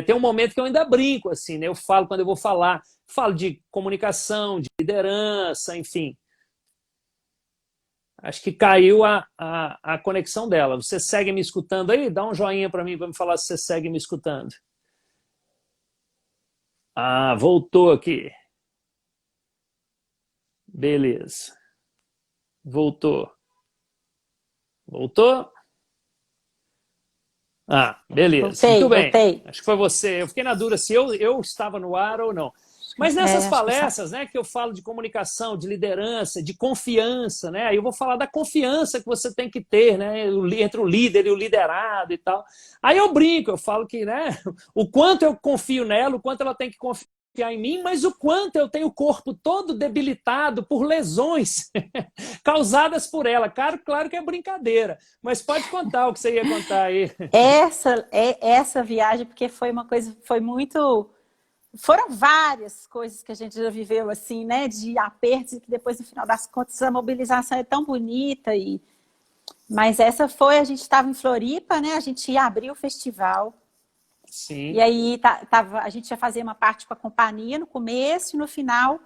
tem um momento que eu ainda brinco, assim, né? Eu falo, quando eu vou falar, falo de comunicação, de liderança, enfim. Acho que caiu a conexão dela. Você segue me escutando aí? Dá um joinha para mim, para me falar se você segue me escutando. Ah, voltou aqui. Beleza. Voltou. Voltou? Ah, beleza. Muito bem. Voltei. Acho que foi você. Eu fiquei na dúvida se eu estava no ar ou não. Mas nessas palestras, né, que eu falo de comunicação, de liderança, de confiança, né? Aí eu vou falar da confiança que você tem que ter, né, entre o líder e o liderado e tal. Aí eu brinco, eu falo que, né, o quanto eu confio nela, o quanto ela tem que confiar em mim, mas o quanto eu tenho o corpo todo debilitado por lesões causadas por ela. Claro que é brincadeira, mas pode contar o que você ia contar aí. Essa viagem, porque foi uma coisa, foi muito... Foram várias coisas que a gente já viveu assim, né? De apertos e que depois, no final das contas, a mobilização é tão bonita e Mas essa foi, a gente estava em Floripa, né? A gente ia abrir o festival. Sim. E aí a gente ia fazer uma parte com a companhia no começo e no final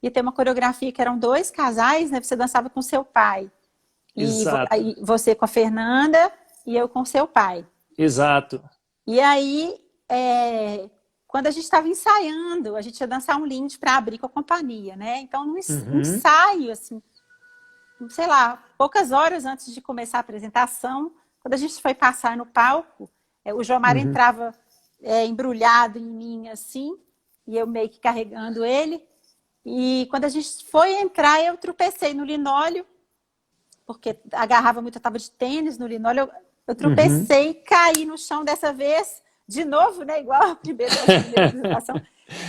ia ter uma coreografia que eram 2 casais, né? Você dançava com seu pai. Exato. E você com a Fernanda e eu com seu pai. Exato. E aí, quando a gente estava ensaiando, a gente ia dançar um linde para abrir com a companhia, né? Então, no ensaio, assim, sei lá, poucas horas antes de começar a apresentação, quando a gente foi passar no palco, o Jomar entrava embrulhado em mim, assim, e eu meio que carregando ele. E quando a gente foi entrar, eu tropecei no linóleo, porque agarrava muito, eu estava de tênis no linóleo, eu tropecei, caí no chão dessa vez, de novo, né, igual a primeira apresentação.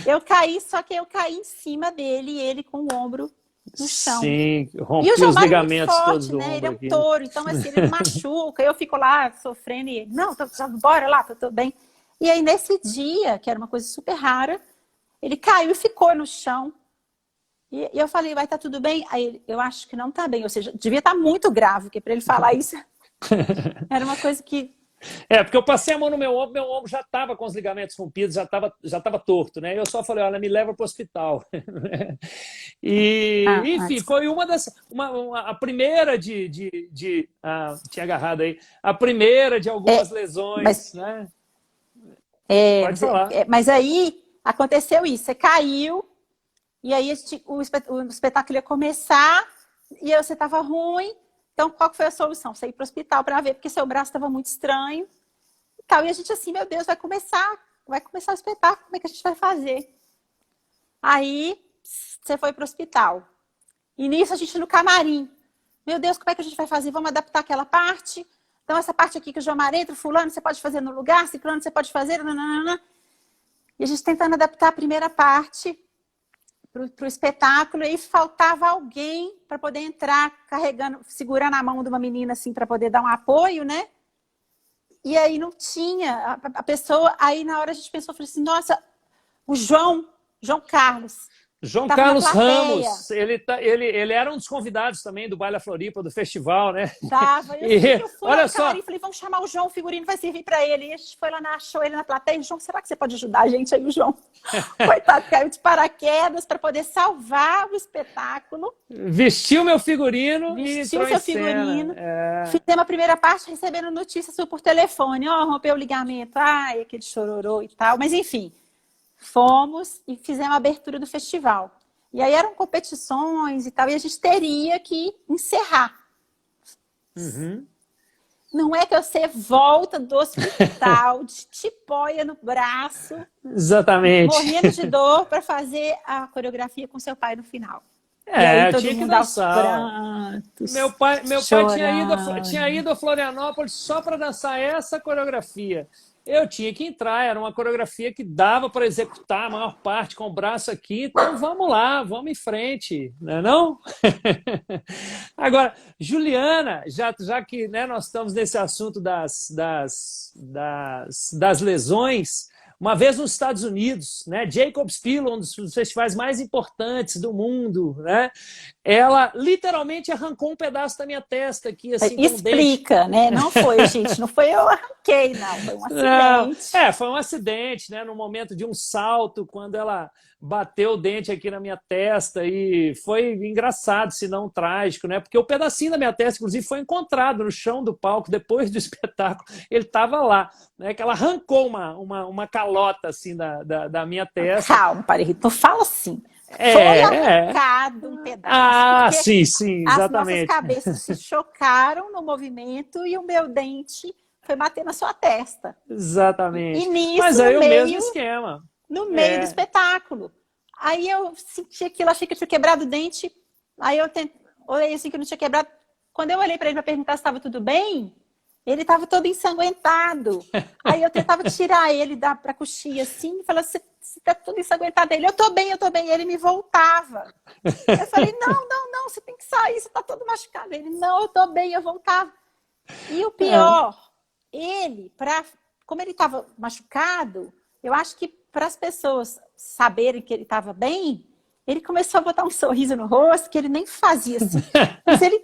Eu caí, só que eu caí em cima dele, e ele com o ombro no chão. Sim, E o rompi os Jomar é muito ligamentos todos forte, do né? Ele é ombro um aqui. touro, então assim, ele não machuca. Eu fico lá sofrendo e ele, não, bora lá, tô bem. E aí nesse dia, que era uma coisa super rara, ele caiu e ficou no chão. E eu falei, vai, tá tudo bem? Aí ele, eu acho que não tá bem, ou seja, devia estar muito grave, porque para ele falar isso era uma coisa que... Porque eu passei a mão no meu ombro já estava com os ligamentos rompidos, já estava torto, né? Eu só falei, olha, me leva para o hospital. E, enfim, foi a primeira tinha agarrado aí, a primeira de algumas lesões, né? Pode falar. Mas aí aconteceu isso, você caiu, e aí o espetáculo ia começar, e você estava ruim. Então, qual que foi a solução? Você ir para o hospital para ver, porque seu braço estava muito estranho. E tal. E a gente assim, meu Deus, vai começar o espetáculo, como é que a gente vai fazer? Aí, você foi para o hospital. E nisso, a gente no camarim. Meu Deus, como é que a gente vai fazer? Vamos adaptar aquela parte? Então, essa parte aqui que o Jomar entra, fulano, você pode fazer no lugar, ciclano, você pode fazer... Nananana. E a gente tentando adaptar a primeira parte para o espetáculo, e faltava alguém para poder entrar carregando, segurando a mão de uma menina assim para poder dar um apoio, né? E aí não tinha a pessoa. Aí na hora a gente pensou, falou assim, nossa, o João Carlos. João Carlos Ramos, ele era um dos convidados também do Baila Floripa, do festival, né? Tava. Eu fui olha no só. camarim, falei, vamos chamar o João, o figurino vai servir para ele. E a gente foi lá, achou ele na plateia. João, será que você pode ajudar a gente aí, o João? Coitado, caiu de paraquedas para poder salvar o espetáculo. Vestiu meu figurino e entrou seu em figurino. cena. Fizemos a primeira parte recebendo notícias por telefone. Rompeu o ligamento. Ai, aquele chororô e tal. Mas enfim, fomos e fizemos a abertura do festival. E aí eram competições e tal, e a gente teria que encerrar. Não é que você volta do hospital de tipóia no braço, exatamente, morrendo de dor para fazer a coreografia com seu pai no final. E aí todo mundo aos prantos, meu pai tinha ido a Florianópolis só para dançar essa coreografia. Eu tinha que entrar, era uma coreografia que dava para executar a maior parte com o braço aqui, então vamos lá, vamos em frente, não é não? Agora, Juliana, já que, né, nós estamos nesse assunto das lesões, uma vez nos Estados Unidos, né, Jacob's Pillow, um dos festivais mais importantes do mundo, né, ela literalmente arrancou um pedaço da minha testa aqui, assim, explica, né? Não foi, gente, não foi eu arranquei, não, foi um acidente. Não, foi um acidente, né, no momento de um salto, quando ela bateu o dente aqui na minha testa, e foi engraçado, se não trágico, né, porque o pedacinho da minha testa, inclusive, foi encontrado no chão do palco depois do espetáculo, ele estava lá, né, que ela arrancou uma calota, assim, da minha testa. Calma, Parerito, não fala assim. Foi arrancado um pedaço. Sim, exatamente. As nossas cabeças se chocaram no movimento e o meu dente foi bater na sua testa. Exatamente. E nisso, mas aí o mesmo esquema. No meio do espetáculo. Aí eu senti aquilo, achei que eu tinha quebrado o dente. Aí eu olhei assim que eu não tinha quebrado. Quando eu olhei para ele para perguntar se estava tudo bem, ele estava todo ensanguentado. Aí eu tentava tirar ele para a coxinha assim, e falava, você está tudo ensanguentado. Ele, eu tô bem. E ele me voltava. Eu falei, não, você tem que sair, você está todo machucado. Ele, não, eu tô bem, eu voltava. E o pior, como ele estava machucado, eu acho que para as pessoas saberem que ele estava bem, ele começou a botar um sorriso no rosto, que ele nem fazia assim. Mas ele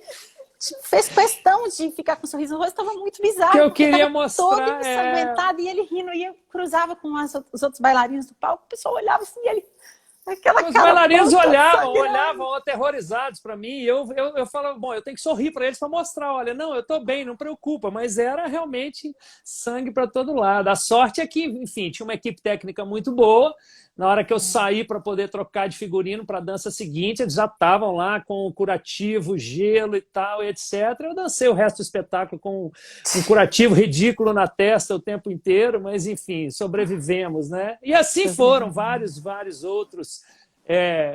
fez questão de ficar com um sorriso no rosto, estava muito bizarro. Que eu queria todo mostrar. ensanguentado, e ele rindo, e eu cruzava com os outros bailarinos do palco, o pessoal olhava assim, e ele... Aquela Os cara bailarinos toda olhavam aterrorizados para mim. E eu falava, bom, eu tenho que sorrir para eles para mostrar, olha, não, eu estou bem, não preocupa. Mas era realmente sangue para todo lado. A sorte é que, enfim, tinha uma equipe técnica muito boa. Na hora que eu saí para poder trocar de figurino para a dança seguinte, eles já estavam lá com o curativo, gelo e tal, e etc. Eu dancei o resto do espetáculo com um curativo ridículo na testa o tempo inteiro, mas, enfim, sobrevivemos, né? E assim foram vários outros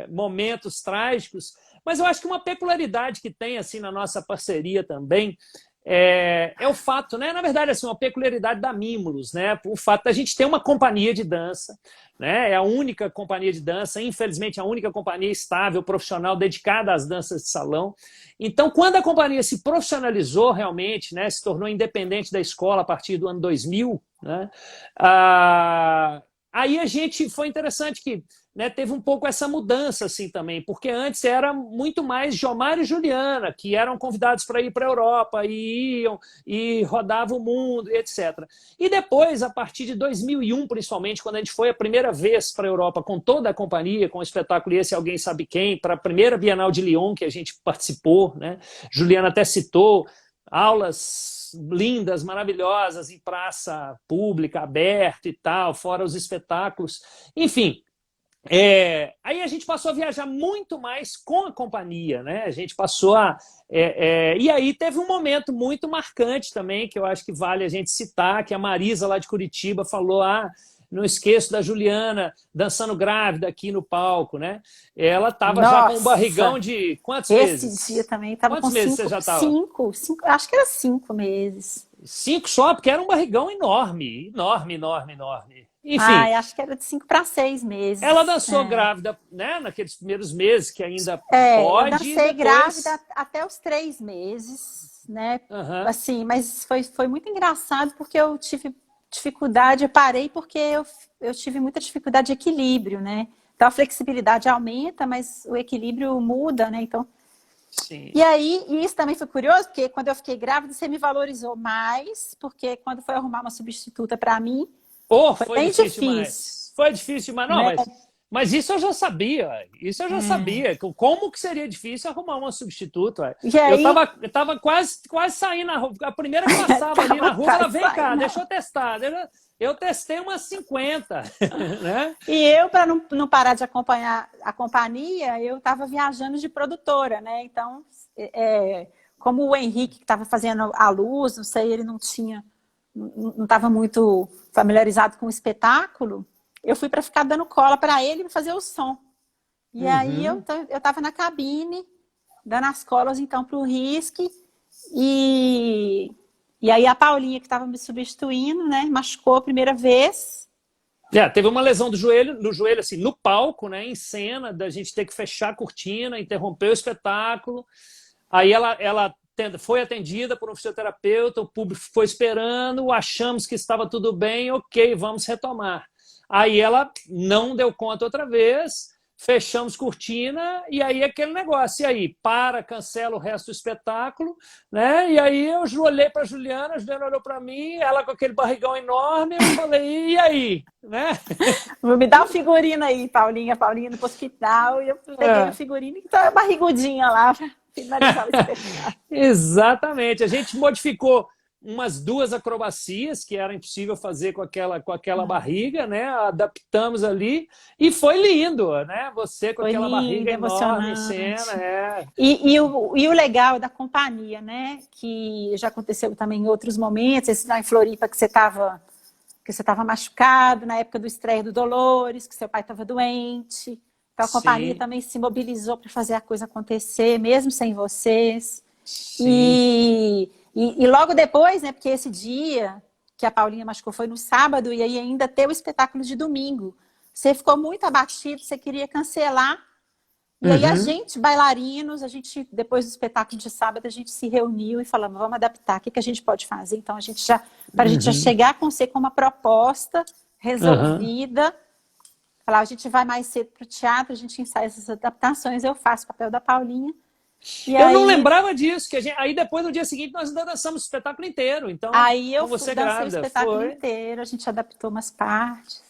momentos trágicos. Mas eu acho que uma peculiaridade que tem assim na nossa parceria também é o fato, né? Na verdade, assim, uma peculiaridade da Mimulus, né? O fato da gente ter uma companhia de dança, né? É a única companhia de dança, infelizmente, a única companhia estável, profissional, dedicada às danças de salão. Então, quando a companhia se profissionalizou realmente, né? Se tornou independente da escola a partir do ano 2000, né? Aí a gente foi interessante que, né, teve um pouco essa mudança assim também, porque antes era muito mais Jomar e Juliana, que eram convidados para ir para a Europa, e iam, e rodavam o mundo, e etc. E depois, a partir de 2001, principalmente, quando a gente foi a primeira vez para a Europa com toda a companhia, com o espetáculo Esse Alguém Sabe Quem, para a primeira Bienal de Lyon, que a gente participou, né? Juliana até citou, aulas lindas, maravilhosas, em praça pública, aberta e tal, fora os espetáculos. Enfim, aí a gente passou a viajar muito mais com a companhia, né? A gente passou a... e aí teve um momento muito marcante também, que eu acho que vale a gente citar, que a Marisa, lá de Curitiba, falou, não esqueço da Juliana dançando grávida aqui no palco, né? Ela estava já com um barrigão de quantos meses? Esse dia também estava com quantos meses você já estava? Cinco, acho que era 5 meses. 5 só, porque era um barrigão enorme. Enfim. Acho que era de 5 para 6 meses. Ela dançou grávida, né? Naqueles primeiros meses que ainda pode. Eu dancei depois... grávida até os 3 meses, né? Uhum. Assim, mas foi muito engraçado porque eu tive dificuldade, eu parei porque eu tive muita dificuldade de equilíbrio, né? Então a flexibilidade aumenta, mas o equilíbrio muda, né? Então. Sim. E aí, isso também foi curioso, porque quando eu fiquei grávida, você me valorizou mais, porque quando foi arrumar uma substituta para mim, foi bem difícil. Demais. Foi difícil demais. Não, mas isso eu já sabia. Isso eu já sabia. Como que seria difícil arrumar uma substituta? E aí... Eu tava quase saindo na rua. A primeira que passava ali na rua, ela vem cá, deixa eu testar. Eu testei umas 50. Né? E eu, para não parar de acompanhar a companhia, eu estava viajando de produtora, né? Então, como o Henrique que estava fazendo a luz, não sei, ele não estava muito familiarizado com o espetáculo, eu fui para ficar dando cola para ele fazer o som. E aí eu estava na cabine, dando as colas então para o Risque, e aí a Paulinha, que estava me substituindo, né, machucou a primeira vez. Teve uma lesão no joelho, assim, no palco, né, em cena, da gente ter que fechar a cortina, interromper o espetáculo. Aí ela foi atendida por um fisioterapeuta, o público foi esperando, achamos que estava tudo bem, ok, vamos retomar. Aí ela não deu conta outra vez, fechamos cortina, e aí aquele negócio. E aí, cancela o resto do espetáculo, né? E aí eu olhei para a Juliana olhou para mim, ela com aquele barrigão enorme, eu falei, e aí? Né? Me dá um figurino aí, Paulinha no hospital, e eu peguei o figurino e tá barrigudinha lá para finalizar o espetáculo. Exatamente, a gente modificou umas 2 acrobacias que era impossível fazer com aquela barriga, né? Adaptamos ali e foi lindo, né? Você com aquela barriga enorme em cena. E o legal da companhia, né? Que já aconteceu também em outros momentos, esse lá em Floripa que você estava machucado, na época do estreia do Dolores, que seu pai estava doente. Então a companhia também se mobilizou para fazer a coisa acontecer, mesmo sem vocês. Sim. E logo depois, né, porque esse dia que a Paulinha machucou foi no sábado, e aí ainda teve o espetáculo de domingo. Você ficou muito abatido, você queria cancelar. E aí a gente, bailarinos, depois do espetáculo de sábado, a gente se reuniu e falamos, vamos adaptar, o que a gente pode fazer? Então, para a gente já chegar com você com uma proposta resolvida, falar, a gente vai mais cedo para o teatro, a gente ensaia essas adaptações, eu faço o papel da Paulinha, E Eu não aí, lembrava disso, aí depois no dia seguinte nós ainda dançamos o espetáculo inteiro. Então, aí eu com você dancei o grávida, espetáculo inteiro, a gente adaptou umas partes.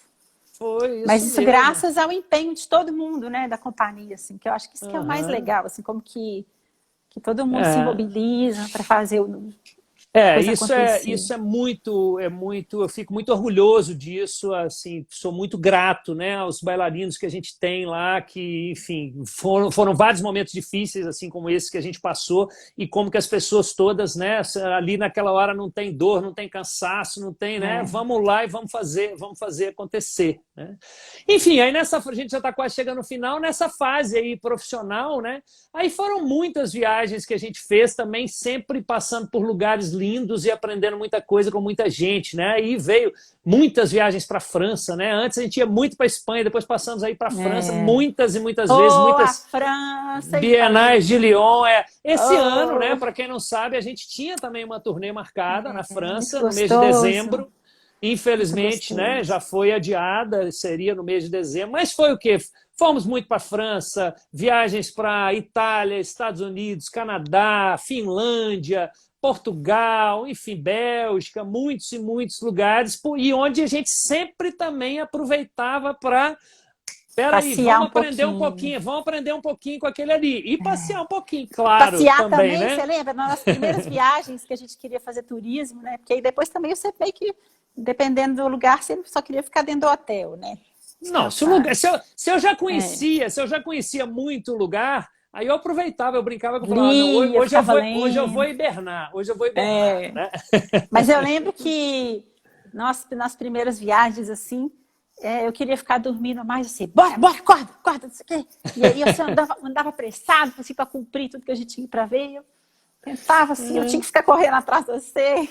foi Mas isso isso mesmo. graças ao empenho de todo mundo, né, da companhia, assim, que eu acho que isso que é o mais Aham. legal, assim, como que todo mundo se É. mobiliza para fazer a coisa acontecer. Isso é muito, eu fico muito orgulhoso disso, assim, sou muito grato, né, aos bailarinos que a gente tem lá, que, enfim, foram vários momentos difíceis, assim, como esse que a gente passou, e como que as pessoas todas, né, ali naquela hora não tem dor, não tem cansaço, não tem, né, É. vamos lá e vamos fazer acontecer, né. Enfim, aí a gente já está quase chegando no final, nessa fase aí profissional, né, aí foram muitas viagens que a gente fez também, sempre passando por lugares lindos e aprendendo muita coisa com muita gente, né? Aí veio muitas viagens para a França, né? Antes a gente ia muito para a Espanha, depois passamos aí para a França É. muitas e muitas vezes, Oh, a muitas França e bienais de Paris. Lyon. Esse ano, né? Oh, Para quem não sabe, a gente tinha também uma turnê marcada na muito França no mês de gostoso, dezembro. muito Infelizmente, né, gostoso. já foi adiada, seria no mês de dezembro, mas foi o quê? Fomos muito para a França, viagens para Itália, Estados Unidos, Canadá, Finlândia, Portugal, enfim, Bélgica, muitos e muitos lugares, e onde a gente sempre também aproveitava para. Espera aí, Passear um pouquinho. vamos aprender um pouquinho com aquele ali. E passear um pouquinho, claro, Passear também, também, né? você lembra? Nas primeiras viagens que a gente queria fazer turismo, né? Porque aí depois também você meio que, dependendo do lugar, você só queria ficar dentro do hotel, né? Não, Descansar. É. se eu já conhecia muito o lugar, aí eu aproveitava, eu brincava que eu falava, não, Lia, ficava hoje eu vou lendo. hibernar, hoje eu vou hibernar, É. né? Mas eu lembro que nas primeiras viagens, assim, eu queria ficar dormindo mais assim, bora, bora, acorda, acorda, não sei o quê. E aí você andava apressado, assim, para cumprir tudo que a gente tinha para ver. Eu tentava, assim, eu tinha que ficar correndo atrás de você.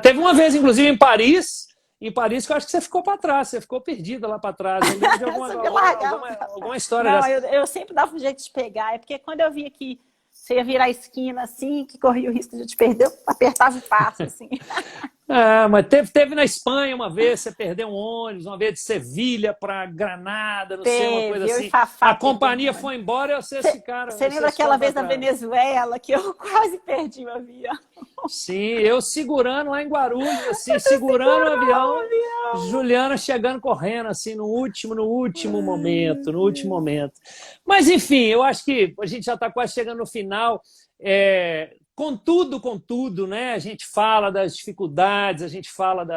Teve uma vez, inclusive, em Paris, que eu acho que você ficou para trás, você ficou perdida lá para trás. Eu lembro de Você me largava. alguma história Não, dessa. eu sempre dava um jeito de pegar. É porque quando eu via que você ia virar a esquina, assim, que corria o risco de te perder, eu apertava o passo, assim. Mas teve na Espanha uma vez, você perdeu um ônibus, uma vez de Sevilha para Granada, não sei, uma coisa Teve, eu e assim. Fafá A perdemos companhia um foi ônibus. embora e vocês ficaram, Você lembra vocês aquela foram para vez na trás. Venezuela que eu quase perdi o avião? Sim, eu segurando lá em Guarulhos, assim, Você segurando o segurou o avião, avião. Juliana chegando correndo, assim, no último momento, no último momento. Mas, enfim, eu acho que a gente já está quase chegando no final. Contudo, né, a gente fala das dificuldades, a gente fala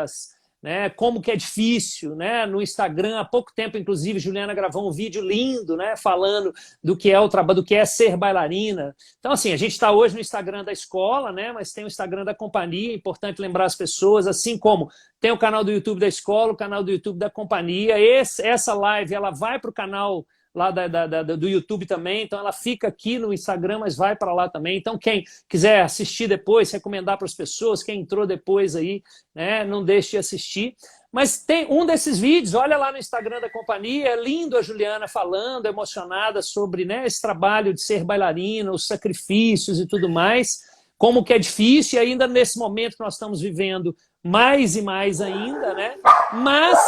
né, como que é difícil, né? No Instagram, há pouco tempo, inclusive, Juliana gravou um vídeo lindo, né, falando do que é o trabalho, do que é ser bailarina. Então, assim, a gente está hoje no Instagram da escola, né, mas tem o Instagram da companhia, é importante lembrar as pessoas, assim como tem o canal do YouTube da escola, o canal do YouTube da companhia. Essa live ela vai para o canal lá do YouTube também, então ela fica aqui no Instagram, mas vai para lá também. Então, quem quiser assistir depois, recomendar para as pessoas, quem entrou depois aí, né, não deixe de assistir. Mas tem um desses vídeos, olha lá no Instagram da companhia, é lindo a Juliana falando, emocionada sobre, né, esse trabalho de ser bailarina, os sacrifícios e tudo mais, como que é difícil, e ainda nesse momento que nós estamos vivendo, mais e mais ainda, né? Mas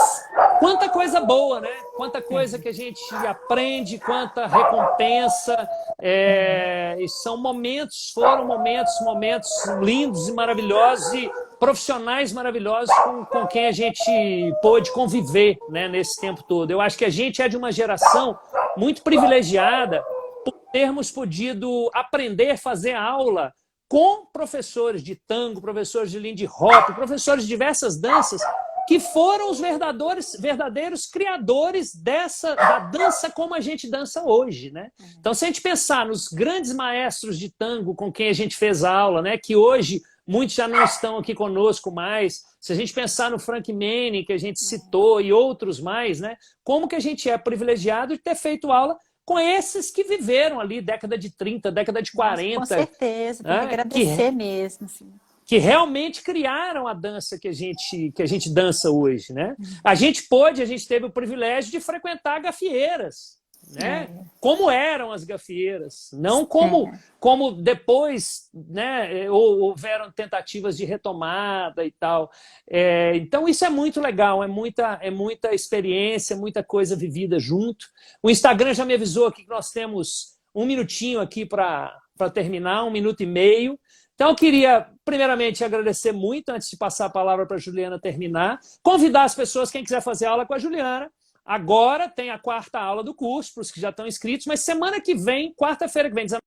quanta coisa boa, né? Quanta coisa que a gente aprende, quanta recompensa. E foram momentos lindos e maravilhosos e profissionais maravilhosos com quem a gente pôde conviver, né, nesse tempo todo. Eu acho que a gente é de uma geração muito privilegiada por termos podido aprender a fazer aula com professores de tango, professores de Lindy Hop, professores de diversas danças, que foram os verdadeiros criadores da dança como a gente dança hoje, né? Então, se a gente pensar nos grandes maestros de tango com quem a gente fez aula, né, que hoje muitos já não estão aqui conosco mais, se a gente pensar no Frank Manning, que a gente citou, e outros mais, né, como que a gente é privilegiado de ter feito aula com esses que viveram ali, década de 30, década de Nossa, com 40, certeza, tem que né, agradecer mesmo, assim. que realmente criaram a dança que a gente dança hoje, né? A gente teve o privilégio de frequentar gafieiras, né? Como eram as gafieiras, não como depois, né, houveram tentativas de retomada e tal. Então isso é muito legal, é muita experiência, muita coisa vivida junto. O Instagram já me avisou aqui que nós temos um minutinho aqui para terminar, 1 minuto e meio. Então, eu queria, primeiramente, agradecer muito, antes de passar a palavra para a Juliana terminar, convidar as pessoas, quem quiser fazer aula com a Juliana. Agora tem a 4ª aula do curso, para os que já estão inscritos, mas semana que vem, quarta-feira que vem,